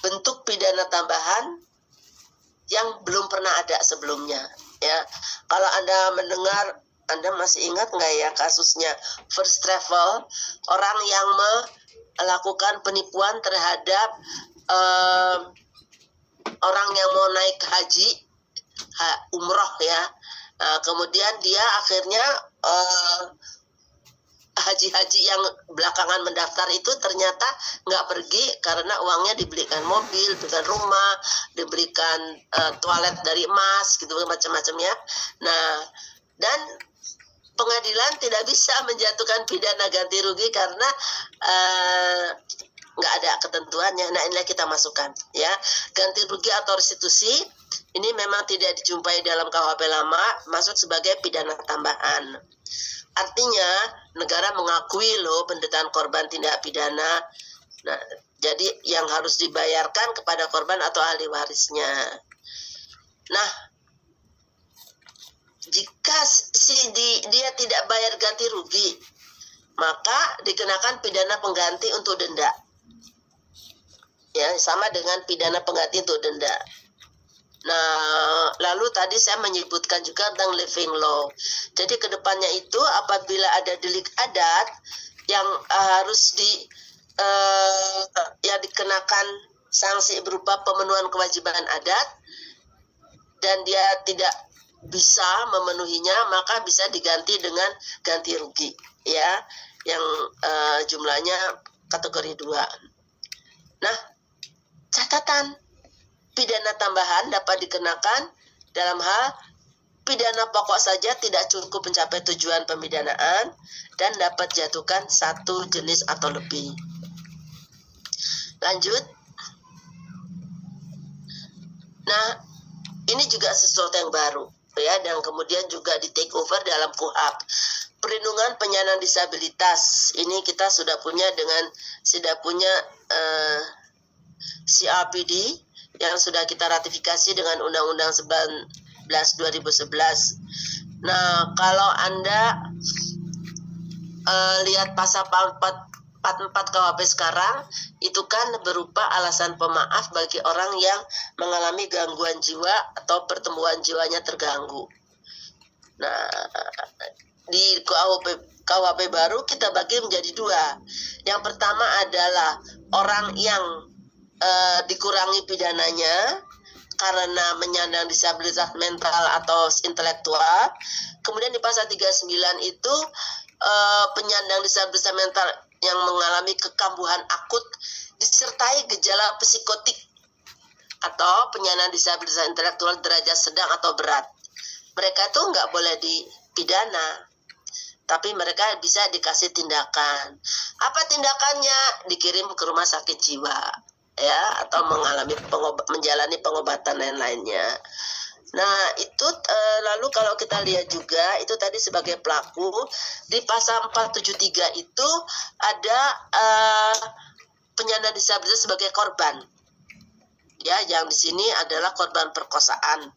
S1: bentuk pidana tambahan yang belum pernah ada sebelumnya. Ya, kalau Anda mendengar, Anda masih ingat nggak ya kasusnya First Travel, orang yang melakukan penipuan terhadap orang yang mau naik haji, umroh ya. Kemudian dia akhirnya haji-haji yang belakangan mendaftar itu ternyata nggak pergi karena uangnya dibelikan mobil, dibelikan rumah, dibelikan toilet dari emas gitu macam-macam ya. Nah, dan pengadilan tidak bisa menjatuhkan pidana ganti rugi karena nggak ada ketentuannya. Nah, inilah kita masukkan ya, ganti rugi atau restitusi ini memang tidak dijumpai dalam KUHP lama, masuk sebagai pidana tambahan. Artinya negara mengakui loh penderitaan korban tindak pidana. Nah, jadi yang harus dibayarkan kepada korban atau ahli warisnya. Nah, jika dia tidak bayar ganti rugi, maka dikenakan pidana pengganti untuk denda. Ya, sama dengan pidana pengganti untuk denda. Nah, lalu tadi saya menyebutkan juga tentang living law. Jadi kedepannya itu apabila ada delik adat yang harus dikenakan sanksi berupa pemenuhan kewajiban adat dan dia tidak bisa memenuhinya, maka bisa diganti dengan ganti rugi ya, yang jumlahnya kategori 2. Nah, catatan pidana tambahan dapat dikenakan dalam hal pidana pokok saja tidak cukup mencapai tujuan pemidanaan dan dapat jatuhkan satu jenis atau lebih. Lanjut. Nah, ini juga sesuatu yang baru ya, dan kemudian juga di take over dalam KUHP. Perlindungan penyandang disabilitas ini kita sudah punya CRPD yang sudah kita ratifikasi dengan Undang-Undang 19 2011. Nah, kalau Anda lihat pasal 44 KUHP sekarang, itu kan berupa alasan pemaaf bagi orang yang mengalami gangguan jiwa atau pertumbuhan jiwanya terganggu. Nah, di KUHP baru kita bagi menjadi 2. Yang pertama adalah orang yang dikurangi pidananya karena menyandang disabilitas mental atau intelektual. Kemudian di pasal 39 itu penyandang disabilitas mental yang mengalami kekambuhan akut disertai gejala psikotik atau penyandang disabilitas intelektual derajat sedang atau berat. Mereka itu nggak boleh dipidana, tapi mereka bisa dikasih tindakan. Apa tindakannya? Dikirim ke rumah sakit jiwa ya, atau menjalani pengobatan lain-lainnya. Nah, itu lalu kalau kita lihat juga itu tadi sebagai pelaku di pasal 473 itu ada penyandang disabilitas sebagai korban. Ya, yang di sini adalah korban perkosaan.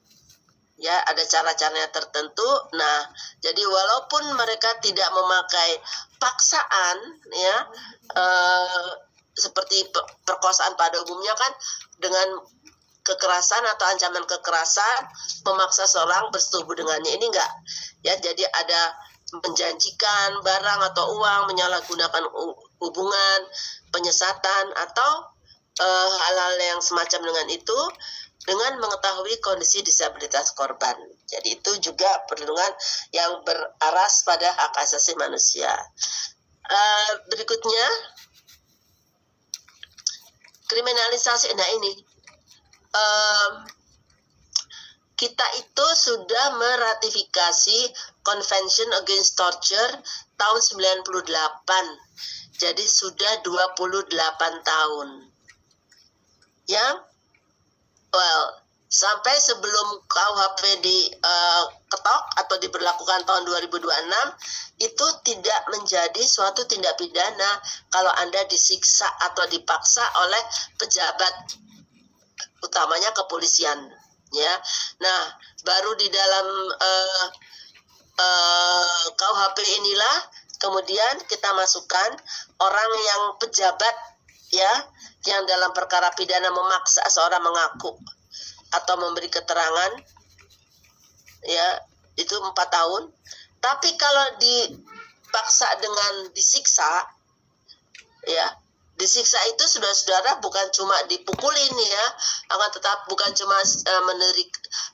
S1: Ya, ada cara-caranya tertentu. Nah, jadi walaupun mereka tidak memakai paksaan ya, seperti perkosaan pada umumnya kan dengan kekerasan atau ancaman kekerasan memaksa seorang bersetubuh dengannya, ini enggak ya. Jadi ada menjanjikan barang atau uang, menyalahgunakan hubungan, penyesatan atau hal-hal yang semacam dengan itu dengan mengetahui kondisi disabilitas korban. Jadi itu juga perlindungan yang beraras pada hak asasi manusia. Berikutnya kriminalisasi. Nah, ini kita itu sudah meratifikasi Convention Against Torture tahun 98. Jadi sudah 28 tahun. Ya, sampai sebelum KUHP diketok atau diberlakukan tahun 2026, itu tidak menjadi suatu tindak pidana kalau Anda disiksa atau dipaksa oleh pejabat, utamanya kepolisian. Ya, nah baru di dalam KUHP inilah kemudian kita masukkan orang yang pejabat ya, yang dalam perkara pidana memaksa seorang mengaku atau memberi keterangan, ya, itu 4 tahun. Tapi kalau dipaksa dengan disiksa, ya, disiksa itu saudara-saudara bukan cuma dipukulin ya, akan tetap bukan cuma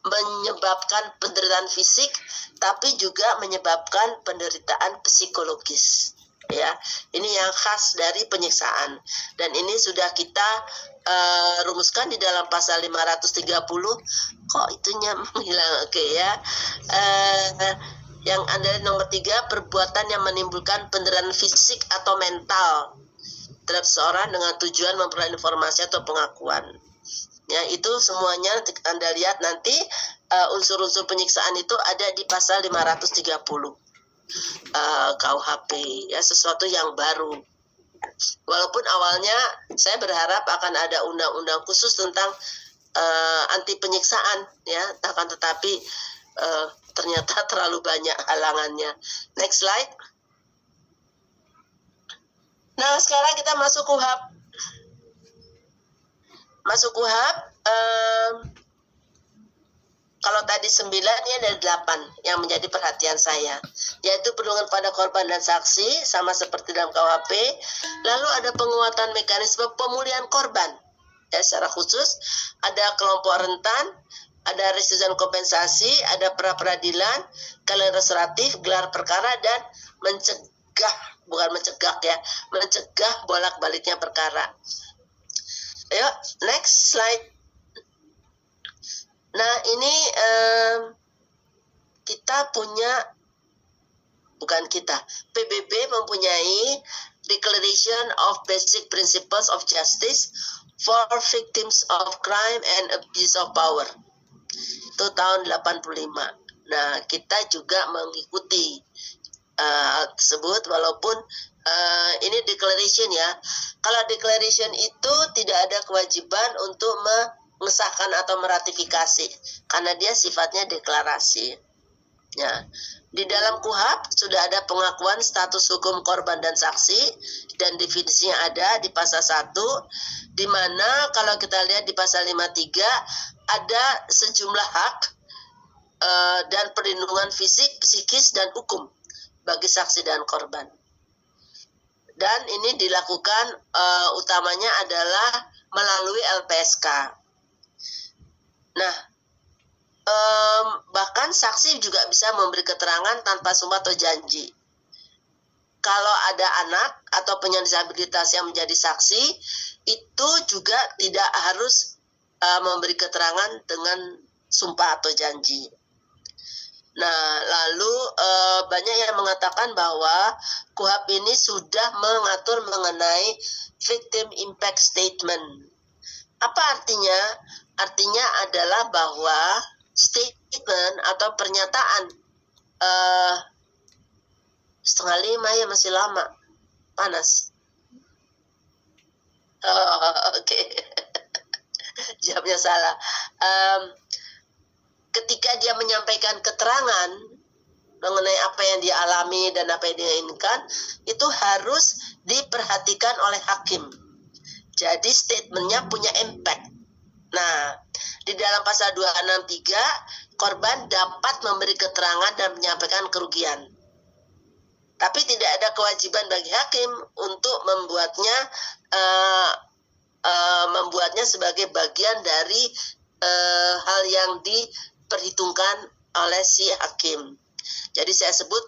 S1: menyebabkan penderitaan fisik, tapi juga menyebabkan penderitaan psikologis. Ya, ini yang khas dari penyiksaan, dan ini sudah kita rumuskan di dalam pasal 530. Kok itunya menghilang? Oke, ya. Yang ada nomor 3, perbuatan yang menimbulkan penderitaan fisik atau mental terhadap seorang dengan tujuan memperoleh informasi atau pengakuan. Ya, itu semuanya Anda lihat nanti unsur-unsur penyiksaan itu ada di pasal 530 KUHP, ya, sesuatu yang baru. Walaupun awalnya saya berharap akan ada undang-undang khusus tentang anti penyiksaan, ya, akan tetapi ternyata terlalu banyak halangannya. Next slide. Nah, sekarang kita masuk KUHP. Masuk KUHP, kalau tadi 9, ini ada 8 yang menjadi perhatian saya, yaitu perlindungan pada korban dan saksi, sama seperti dalam KUHP. Lalu ada penguatan mekanisme pemulihan korban, ya, secara khusus ada kelompok rentan, ada restitusi kompensasi, ada pra-peradilan, kalian restoratif, gelar perkara, dan mencegah bolak-baliknya perkara. Ayo, next slide. Nah, ini PBB mempunyai Declaration of Basic Principles of Justice for Victims of Crime and Abuse of Power. Itu tahun 85. Nah, kita juga mengikuti tersebut, walaupun ini declaration, ya. Kalau declaration itu tidak ada kewajiban untuk mengesahkan atau meratifikasi, karena dia sifatnya deklarasi. Ya. Di dalam KUHP sudah ada pengakuan status hukum korban dan saksi, dan definisinya ada di pasal 1, di mana kalau kita lihat di pasal 53 ada sejumlah hak dan perlindungan fisik, psikis, dan hukum bagi saksi dan korban. Dan ini dilakukan utamanya adalah melalui LPSK. Nah, bahkan saksi juga bisa memberi keterangan tanpa sumpah atau janji. Kalau ada anak atau penyandang disabilitas yang menjadi saksi, itu juga tidak harus memberi keterangan dengan sumpah atau janji. Nah, lalu banyak yang mengatakan bahwa KUHP ini sudah mengatur mengenai victim impact statement. Apa artinya? Artinya adalah bahwa statement atau pernyataan 4:30 ya, masih lama, panas. Oke. Jawabnya salah. Ketika dia menyampaikan keterangan mengenai apa yang dia alami dan apa yang dia inginkan, itu harus diperhatikan oleh hakim. Jadi statementnya punya impact. Nah, di dalam pasal 263, korban dapat memberi keterangan dan menyampaikan kerugian. Tapi tidak ada kewajiban bagi hakim untuk membuatnya sebagai bagian dari hal yang diperhitungkan oleh si hakim. Jadi saya sebut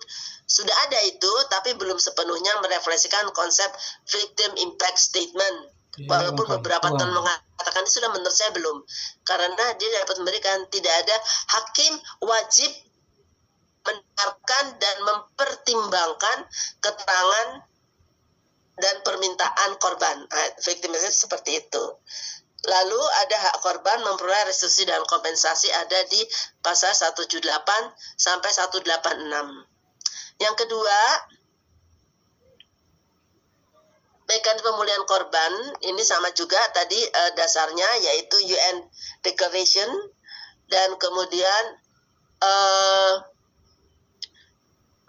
S1: sudah ada itu, tapi belum sepenuhnya merefleksikan konsep victim impact statement. Walaupun beberapa teman mengatakan itu sudah, menurut saya belum, karena dia dapat memberikan, tidak ada hakim wajib mendengarkan dan mempertimbangkan keterangan dan permintaan korban. Victim seperti itu. Lalu ada hak korban memperoleh restitusi dan kompensasi, ada di pasal 178 sampai 186. Yang kedua, mekanisme pemulihan korban ini sama juga tadi dasarnya, yaitu UN Declaration, dan kemudian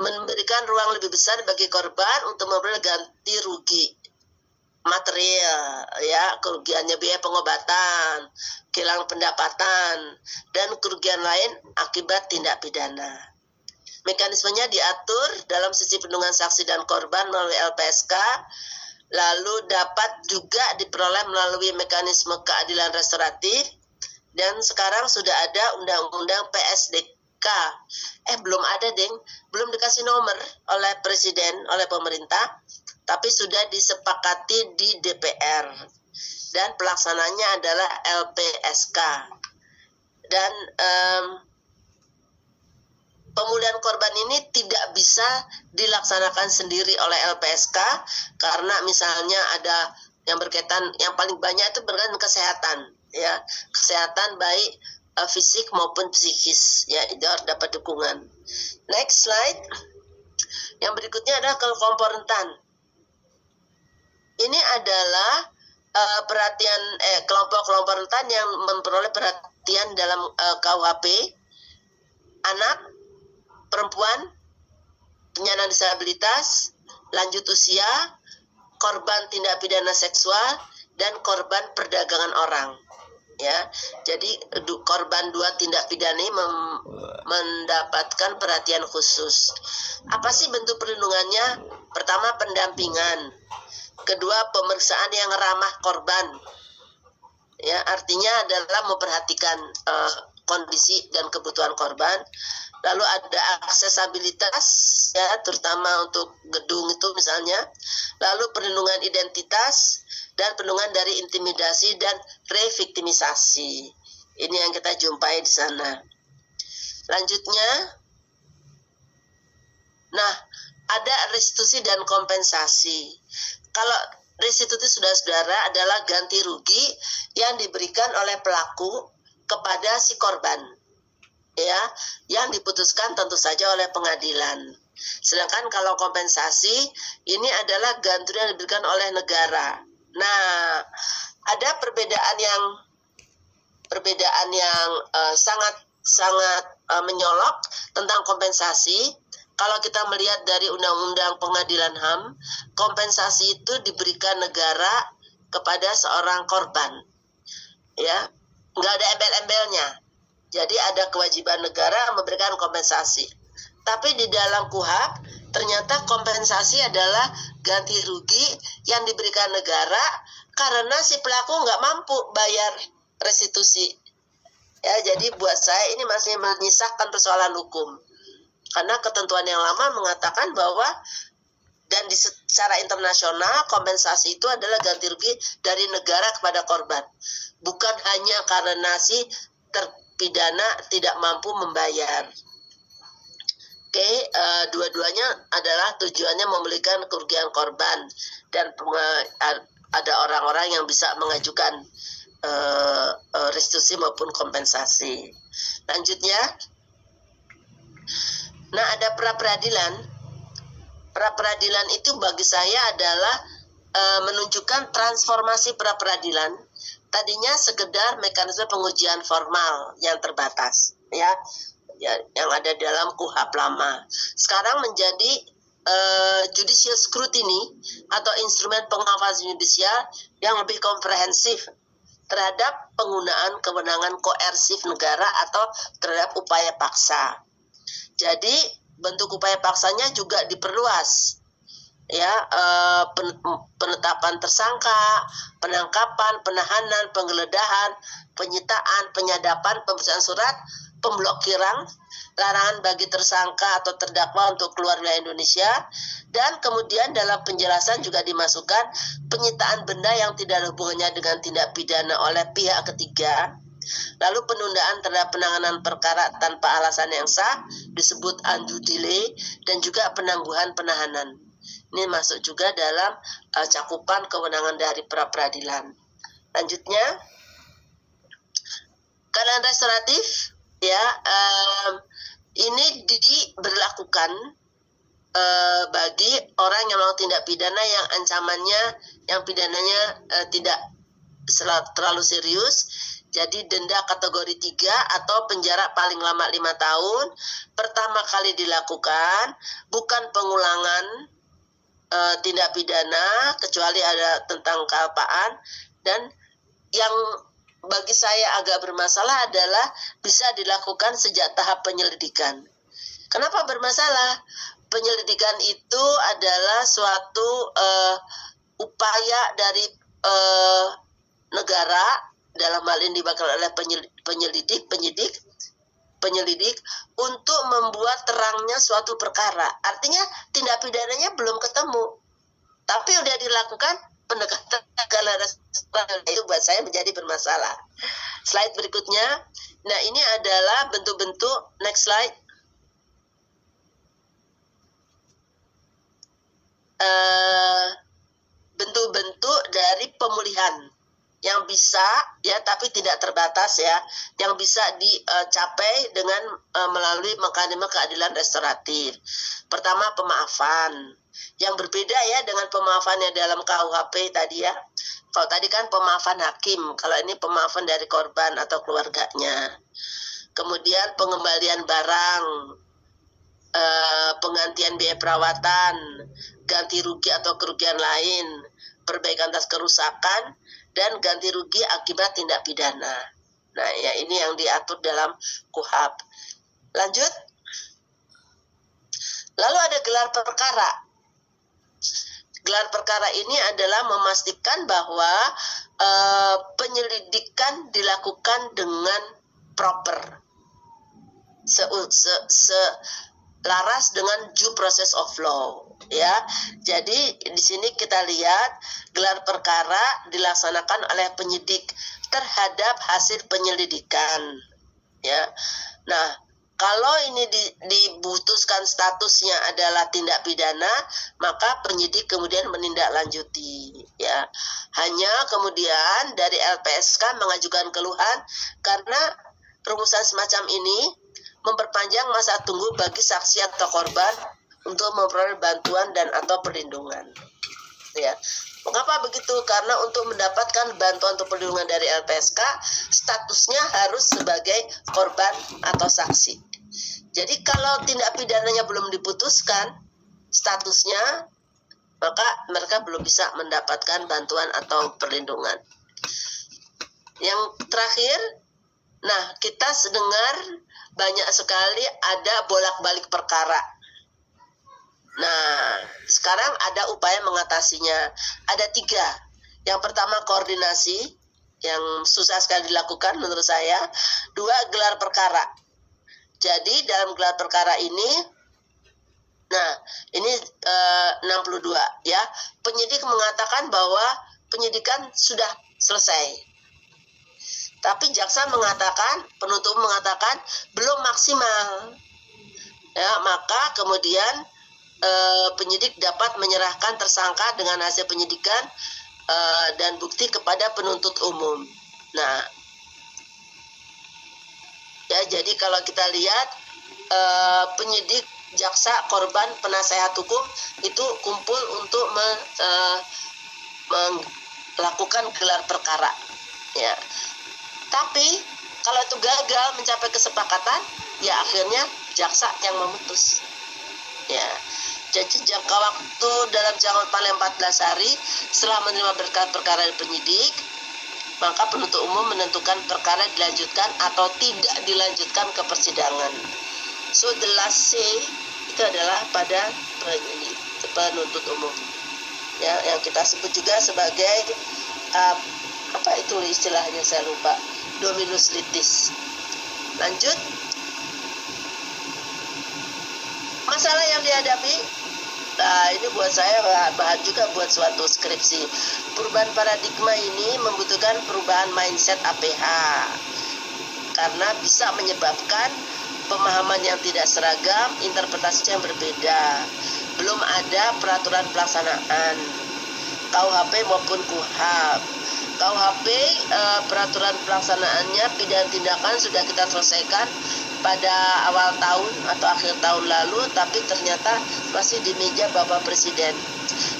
S1: memberikan ruang lebih besar bagi korban untuk memperoleh ganti rugi. material, ya, kerugiannya biaya pengobatan, kehilangan pendapatan, dan kerugian lain akibat tindak pidana. Mekanismenya diatur dalam sisi perlindungan saksi dan korban melalui LPSK, lalu dapat juga diperoleh melalui mekanisme keadilan restoratif, dan sekarang sudah ada undang-undang PSDK. Belum ada, Deng. Belum dikasih nomor oleh Presiden, oleh pemerintah, tapi sudah disepakati di DPR. Dan pelaksananya adalah LPSK. Dan pemulihan korban ini tidak bisa dilaksanakan sendiri oleh LPSK karena misalnya ada yang berkaitan, yang paling banyak itu berkaitan kesehatan, ya, kesehatan baik fisik maupun psikis, ya, itu harus dapat dukungan. Next slide. Yang berikutnya adalah kelompok rentan. Ini adalah perhatian kelompok-kelompok rentan yang memperoleh perhatian dalam KUHP: anak, perempuan, penyandang disabilitas, lanjut usia, korban tindak pidana seksual, dan korban perdagangan orang. Ya, jadi korban 2 tindak pidana ini mendapatkan perhatian khusus. Apa sih bentuk perlindungannya? Pertama, pendampingan. Kedua, pemeriksaan yang ramah korban. Ya, artinya adalah memperhatikan kondisi dan kebutuhan korban. Lalu ada aksesabilitas, ya, terutama untuk gedung itu misalnya. Lalu perlindungan identitas dan perlindungan dari intimidasi dan reviktimisasi. Ini yang kita jumpai di sana. Lanjutnya, nah, ada restitusi dan kompensasi. Kalau restitusi, saudara-saudara, adalah ganti rugi yang diberikan oleh pelaku kepada si korban, ya, yang diputuskan tentu saja oleh pengadilan. Sedangkan kalau kompensasi ini adalah ganti yang diberikan oleh negara. Nah, ada perbedaan yang sangat menyolok tentang kompensasi. Kalau kita melihat dari Undang-Undang Pengadilan HAM, kompensasi itu diberikan negara kepada seorang korban, ya, nggak ada embel-embelnya. Jadi ada kewajiban negara memberikan kompensasi. Tapi di dalam KUHP ternyata kompensasi adalah ganti rugi yang diberikan negara karena si pelaku nggak mampu bayar restitusi. Ya, jadi buat saya ini masih menyisakan persoalan hukum. Karena ketentuan yang lama mengatakan bahwa dan secara internasional kompensasi itu adalah ganti rugi dari negara kepada korban. Bukan hanya karena si terpidana tidak mampu membayar. Oke, dua-duanya adalah tujuannya memulihkan kerugian korban dan ada orang-orang yang bisa mengajukan restitusi maupun kompensasi. Lanjutnya, nah, ada pra-peradilan. Pra-peradilan itu bagi saya adalah menunjukkan transformasi pra-peradilan. Tadinya sekedar mekanisme pengujian formal yang terbatas, ya, yang ada dalam KUHP lama. Sekarang menjadi judicial scrutiny atau instrumen pengawasan yudisial yang lebih komprehensif terhadap penggunaan kewenangan koersif negara atau terhadap upaya paksa. Jadi bentuk upaya paksanya juga diperluas, ya, penetapan tersangka, penangkapan, penahanan, penggeledahan, penyitaan, penyadapan, pemeriksaan surat, pemblokiran, larangan bagi tersangka atau terdakwa untuk keluar dari Indonesia, dan kemudian dalam penjelasan juga dimasukkan penyitaan benda yang tidak ada hubungannya dengan tindak pidana oleh pihak ketiga. Lalu penundaan terhadap penanganan perkara tanpa alasan yang sah disebut undue delay, dan juga penangguhan penahanan. Ini masuk juga dalam cakupan kewenangan dari pra-peradilan. Lanjutnya, keadilan restoratif, ya, ini diberlakukan bagi orang yang melakukan tindak pidana yang ancamannya, yang pidananya tidak terlalu serius. Jadi denda kategori 3 atau penjara paling lama 5 tahun pertama kali dilakukan, bukan pengulangan tindak pidana kecuali ada tentang kealpaan. Dan yang bagi saya agak bermasalah adalah bisa dilakukan sejak tahap penyelidikan. Kenapa bermasalah? Penyelidikan itu adalah suatu upaya dari negara, dalam hal ini dibakar oleh penyidik untuk membuat terangnya suatu perkara. Artinya tindak pidananya belum ketemu, tapi udah dilakukan pendekatan itu buat saya menjadi bermasalah. Slide berikutnya. Nah, ini adalah bentuk-bentuk, next slide. Bentuk-bentuk dari pemulihan yang bisa ya, tapi tidak terbatas ya, yang bisa dicapai dengan melalui mekanisme keadilan restoratif. Pertama, pemaafan yang berbeda ya dengan pemaafan yang dalam KUHP tadi ya. Kalau tadi kan pemaafan hakim, kalau ini pemaafan dari korban atau keluarganya. Kemudian pengembalian barang, penggantian biaya perawatan, ganti rugi atau kerugian lain, perbaikan atas kerusakan, dan ganti rugi akibat tindak pidana. Nah, ya ini yang diatur dalam KUHP. Lanjut. Lalu ada gelar perkara. Gelar perkara ini adalah memastikan bahwa penyelidikan dilakukan dengan proper, selaras dengan due process of law. Ya, jadi di sini kita lihat gelar perkara dilaksanakan oleh penyidik terhadap hasil penyelidikan. Ya, nah. Kalau ini diputuskan statusnya adalah tindak pidana, maka penyidik kemudian menindaklanjuti. Ya, hanya kemudian dari LPSK mengajukan keluhan karena rumusan semacam ini memperpanjang masa tunggu bagi saksi atau korban untuk memperoleh bantuan dan atau perlindungan. Ya. Mengapa begitu? Karena untuk mendapatkan bantuan atau perlindungan dari LPSK, statusnya harus sebagai korban atau saksi. Jadi kalau tindak pidananya belum diputuskan statusnya, maka mereka belum bisa mendapatkan bantuan atau perlindungan. Yang terakhir, nah kita dengar banyak sekali ada bolak-balik perkara. Nah, sekarang ada upaya mengatasinya. Ada 3. Yang pertama, koordinasi, yang susah sekali dilakukan menurut saya. 2, gelar perkara. Jadi dalam gelar perkara ini, nah ini 62 ya, penyidik mengatakan bahwa penyidikan sudah selesai. Tapi jaksa mengatakan, penuntut mengatakan belum maksimal. Ya, maka kemudian penyidik dapat menyerahkan tersangka dengan hasil penyidikan dan bukti kepada penuntut umum. Nah, ya jadi kalau kita lihat penyidik, jaksa, korban, penasehat hukum itu kumpul untuk melakukan gelar perkara. Ya, tapi kalau itu gagal mencapai kesepakatan, ya akhirnya jaksa yang memutus. Ya. Jadi jangka waktu dalam jangka paling 14 hari setelah menerima berkas perkara dari penyidik, maka penuntut umum menentukan perkara dilanjutkan atau tidak dilanjutkan ke persidangan. So the last say itu adalah pada penuntut umum. Ya, yang kita sebut juga sebagai apa itu istilahnya saya lupa, dominus litis. Lanjut. Masalah yang dihadapi, nah ini buat saya bahan juga buat suatu skripsi. Perubahan paradigma ini membutuhkan perubahan mindset APH karena bisa menyebabkan pemahaman yang tidak seragam, interpretasi yang berbeda. Belum ada peraturan pelaksanaan KUHP maupun KUHAP. KUHP peraturan pelaksanaannya pidana tindakan sudah kita selesaikan pada awal tahun atau akhir tahun lalu, tapi ternyata masih di meja Bapak Presiden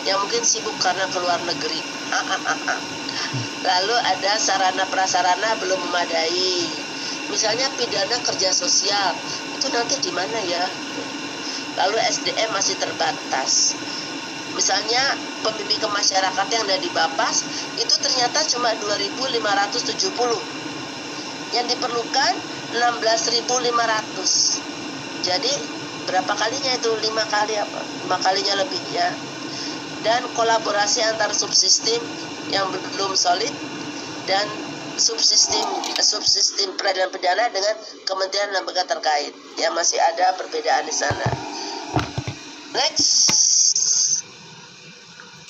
S1: yang mungkin sibuk karena keluar negeri. Lalu ada sarana prasarana belum memadai. Misalnya pidana kerja sosial, itu nanti di mana ya? Lalu SDM masih terbatas. Misalnya pembimbing ke masyarakat yang ada di Bapas itu ternyata cuma 2.570. Yang diperlukan 16.500. Jadi berapa kalinya itu? 5 kali apa? 5 kalinya lebih ya. Dan kolaborasi antar subsistem yang belum solid dan subsistem peradilan pidana dengan kementerian dan lembaga terkait. Ya, masih ada perbedaan di sana. Next.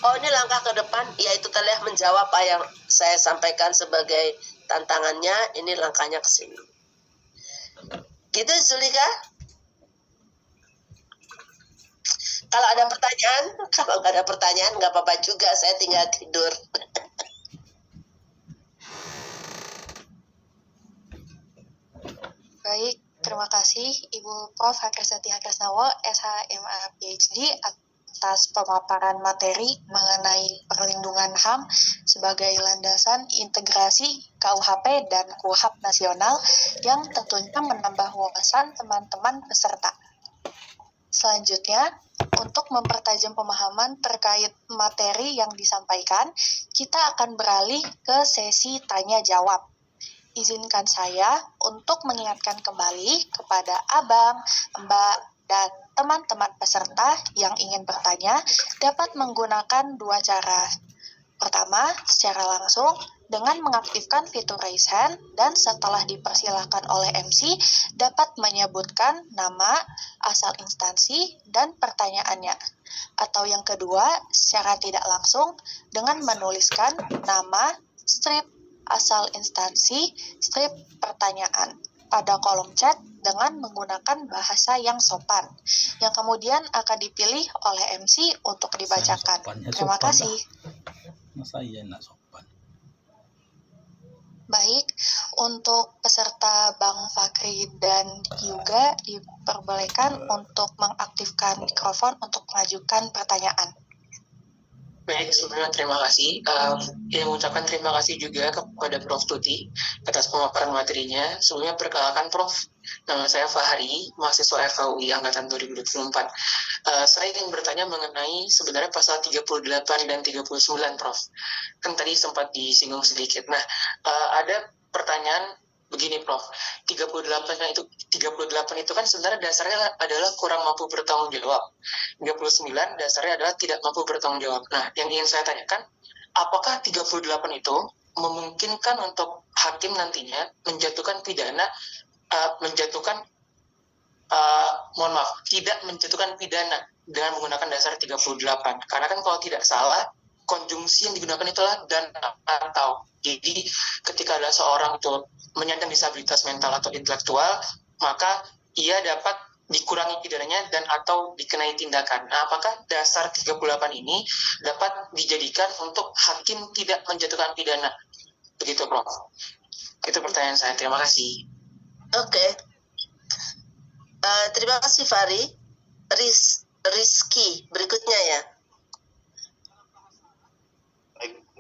S1: Oh, ini langkah ke depan, yaitu telah menjawab apa yang saya sampaikan sebagai tantangannya. Ini langkahnya ke sini. Gitu, Zulika? Kalau ada pertanyaan, kalau nggak ada pertanyaan nggak apa-apa juga, saya tinggal tidur.
S2: Baik, terima kasih Ibu Prof. Hakrisati Hakrisnawo, SHMA PhD atas pemaparan materi mengenai perlindungan HAM sebagai landasan integrasi KUHP dan KUHAP nasional yang tentunya menambah wawasan teman-teman peserta. Selanjutnya, untuk mempertajam pemahaman terkait materi yang disampaikan, kita akan beralih ke sesi tanya-jawab. Izinkan saya untuk mengingatkan kembali kepada Abang, Mbak, dan teman-teman peserta yang ingin bertanya dapat menggunakan 2 cara. Pertama, secara langsung dengan mengaktifkan fitur raise hand dan setelah dipersilakan oleh MC dapat menyebutkan nama, asal instansi, dan pertanyaannya. Atau yang kedua, secara tidak langsung dengan menuliskan nama, strip, asal instansi, strip pertanyaan pada kolom chat dengan menggunakan bahasa yang sopan, yang kemudian akan dipilih oleh MC untuk dibacakan. Terima kasih.
S3: Masa iya nak sopan?
S2: Baik, untuk peserta Bang Fakri dan Yuga diperbolehkan untuk mengaktifkan mikrofon untuk mengajukan pertanyaan.
S4: Baik, sebelumnya terima kasih. Yang mengucapkan terima kasih juga kepada Prof. Tuti atas pemaparan materinya. Sebelumnya perkenalkan Prof. Nama saya Fahri, mahasiswa FHUI Angkatan 2024. Saya ingin bertanya mengenai sebenarnya pasal 38 dan 39, Prof. Kan tadi sempat disinggung sedikit. Nah, ada pertanyaan begini, Prof. 38 itu kan sebenarnya dasarnya adalah kurang mampu bertanggung jawab. 39 dasarnya adalah tidak mampu bertanggung jawab. Nah, yang ingin saya tanyakan, apakah 38 itu memungkinkan untuk hakim nantinya menjatuhkan pidana, tidak menjatuhkan pidana dengan menggunakan dasar 38. Karena kan kalau tidak salah, konjungsi yang digunakan itulah dan atau. Jadi ketika ada seorang itu menyandang disabilitas mental atau intelektual, maka ia dapat dikurangi pidananya dan atau dikenai tindakan. Nah, apakah dasar 38 ini dapat dijadikan untuk hakim tidak menjatuhkan pidana? Begitu, Prof. Itu pertanyaan saya. Terima kasih.
S1: Oke. Terima kasih, Fahri. Rizky, berikutnya ya.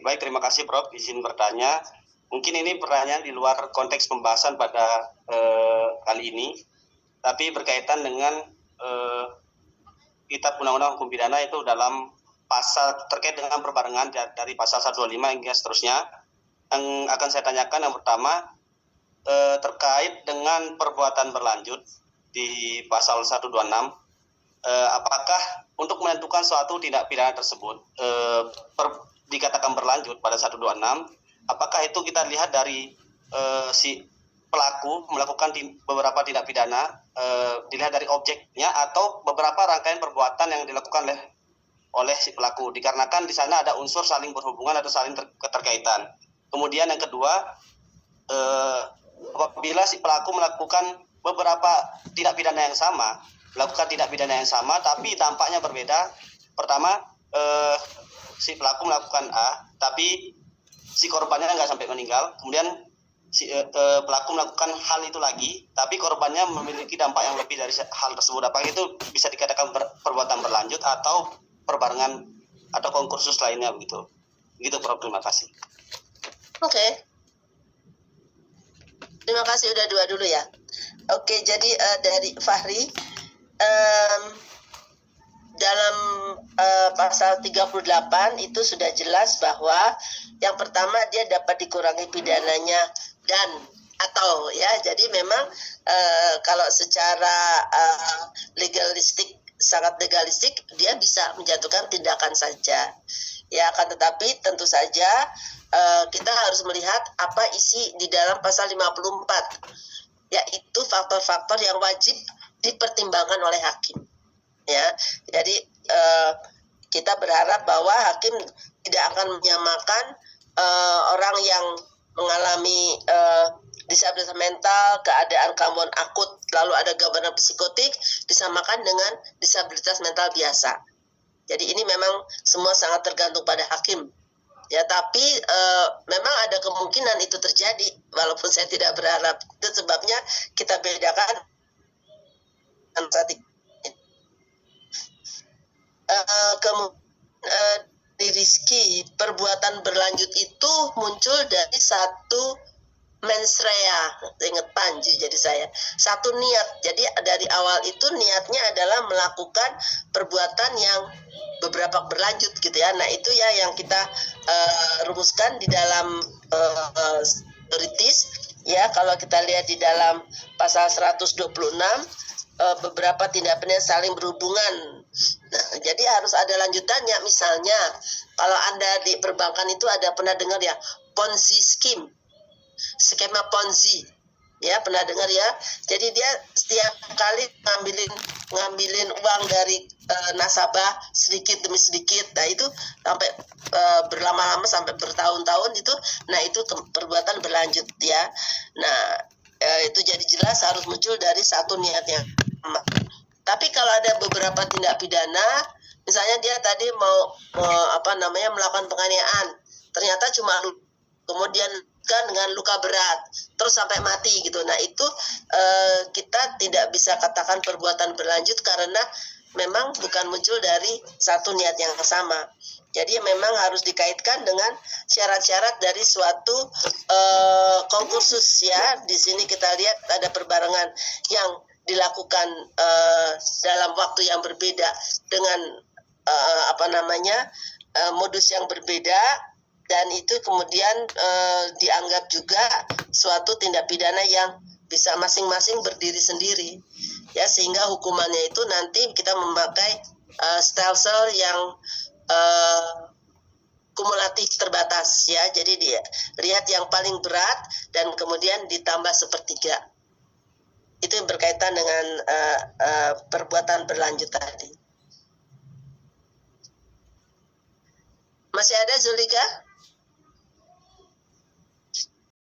S5: Baik, terima kasih Prof. Izin bertanya. Mungkin ini pertanyaan di luar konteks pembahasan pada kali ini, tapi berkaitan dengan Kitab Undang-Undang Hukum Pidana itu dalam pasal terkait dengan perbarengan dari pasal 125 hingga seterusnya. Yang akan saya tanyakan yang pertama terkait dengan perbuatan berlanjut di pasal 126. Apakah untuk menentukan suatu tindak pidana tersebut dikatakan berlanjut pada 126, apakah itu kita lihat dari si pelaku melakukan beberapa tindak pidana, dilihat dari objeknya atau beberapa rangkaian perbuatan yang dilakukan oleh si pelaku, dikarenakan di sana ada unsur saling berhubungan atau saling keterkaitan. Kemudian yang kedua, apabila si pelaku melakukan beberapa tindak pidana yang sama, tapi dampaknya berbeda. Pertama, si pelaku melakukan A, tapi si korbannya nggak sampai meninggal. Kemudian si pelaku melakukan hal itu lagi, tapi korbannya memiliki dampak yang lebih dari hal tersebut. Apakah itu bisa dikatakan perbuatan berlanjut atau perbarengan atau konkursus lainnya begitu? Begitu, Prof. Terima kasih.
S1: Oke. Terima kasih, udah 2 dulu ya. Oke, jadi dari Fahri, dalam pasal 38 itu sudah jelas bahwa yang pertama dia dapat dikurangi pidananya dan atau ya, jadi memang kalau secara legalistik, sangat legalistik, dia bisa menjatuhkan tindakan saja ya. Akan tetapi tentu saja kita harus melihat apa isi di dalam pasal 54, yaitu faktor-faktor yang wajib dipertimbangkan oleh hakim ya. Jadi kita berharap bahwa hakim tidak akan menyamakan orang yang mengalami disabilitas mental, keadaan gangguan akut, lalu ada gangguan psikotik, disamakan dengan disabilitas mental biasa. Jadi ini memang semua sangat tergantung pada hakim. Ya, tapi memang ada kemungkinan itu terjadi, walaupun saya tidak berharap. Itu sebabnya kita bedakan di Rizky, perbuatan berlanjut itu muncul dari satu mens rea, ingat Panji, jadi saya satu niat. Jadi dari awal itu niatnya adalah melakukan perbuatan yang beberapa berlanjut gitu ya. Nah itu ya yang kita rumuskan di dalam teoritis ya. Kalau kita lihat di dalam pasal 126, beberapa tindak pidana saling berhubungan. Nah, jadi harus ada lanjutannya. Misalnya kalau Anda di perbankan itu ada pernah dengar ya Ponzi scheme, skema Ponzi ya, pernah dengar ya. Jadi dia setiap kali ngambilin uang dari nasabah sedikit demi sedikit. Nah itu sampai berlama-lama sampai bertahun-tahun itu. Nah itu perbuatan berlanjut ya. Nah itu jadi jelas harus muncul dari satu niat yang sama. Tapi kalau ada beberapa tindak pidana, misalnya dia tadi mau melakukan penganiayaan, ternyata cuma kemudian kan dengan luka berat terus sampai mati gitu. Nah itu kita tidak bisa katakan perbuatan berlanjut karena memang bukan muncul dari satu niat yang sama. Jadi memang harus dikaitkan dengan syarat-syarat dari suatu konkursus ya. Di sini kita lihat ada perbarengan yang dilakukan dalam waktu yang berbeda dengan modus yang berbeda. Dan itu kemudian dianggap juga suatu tindak pidana yang bisa masing-masing berdiri sendiri ya, sehingga hukumannya itu nanti kita memakai stelsel yang kumulatif terbatas ya. Jadi dia lihat yang paling berat dan kemudian ditambah sepertiga. Itu yang berkaitan dengan perbuatan berlanjut tadi. Masih ada Zulika?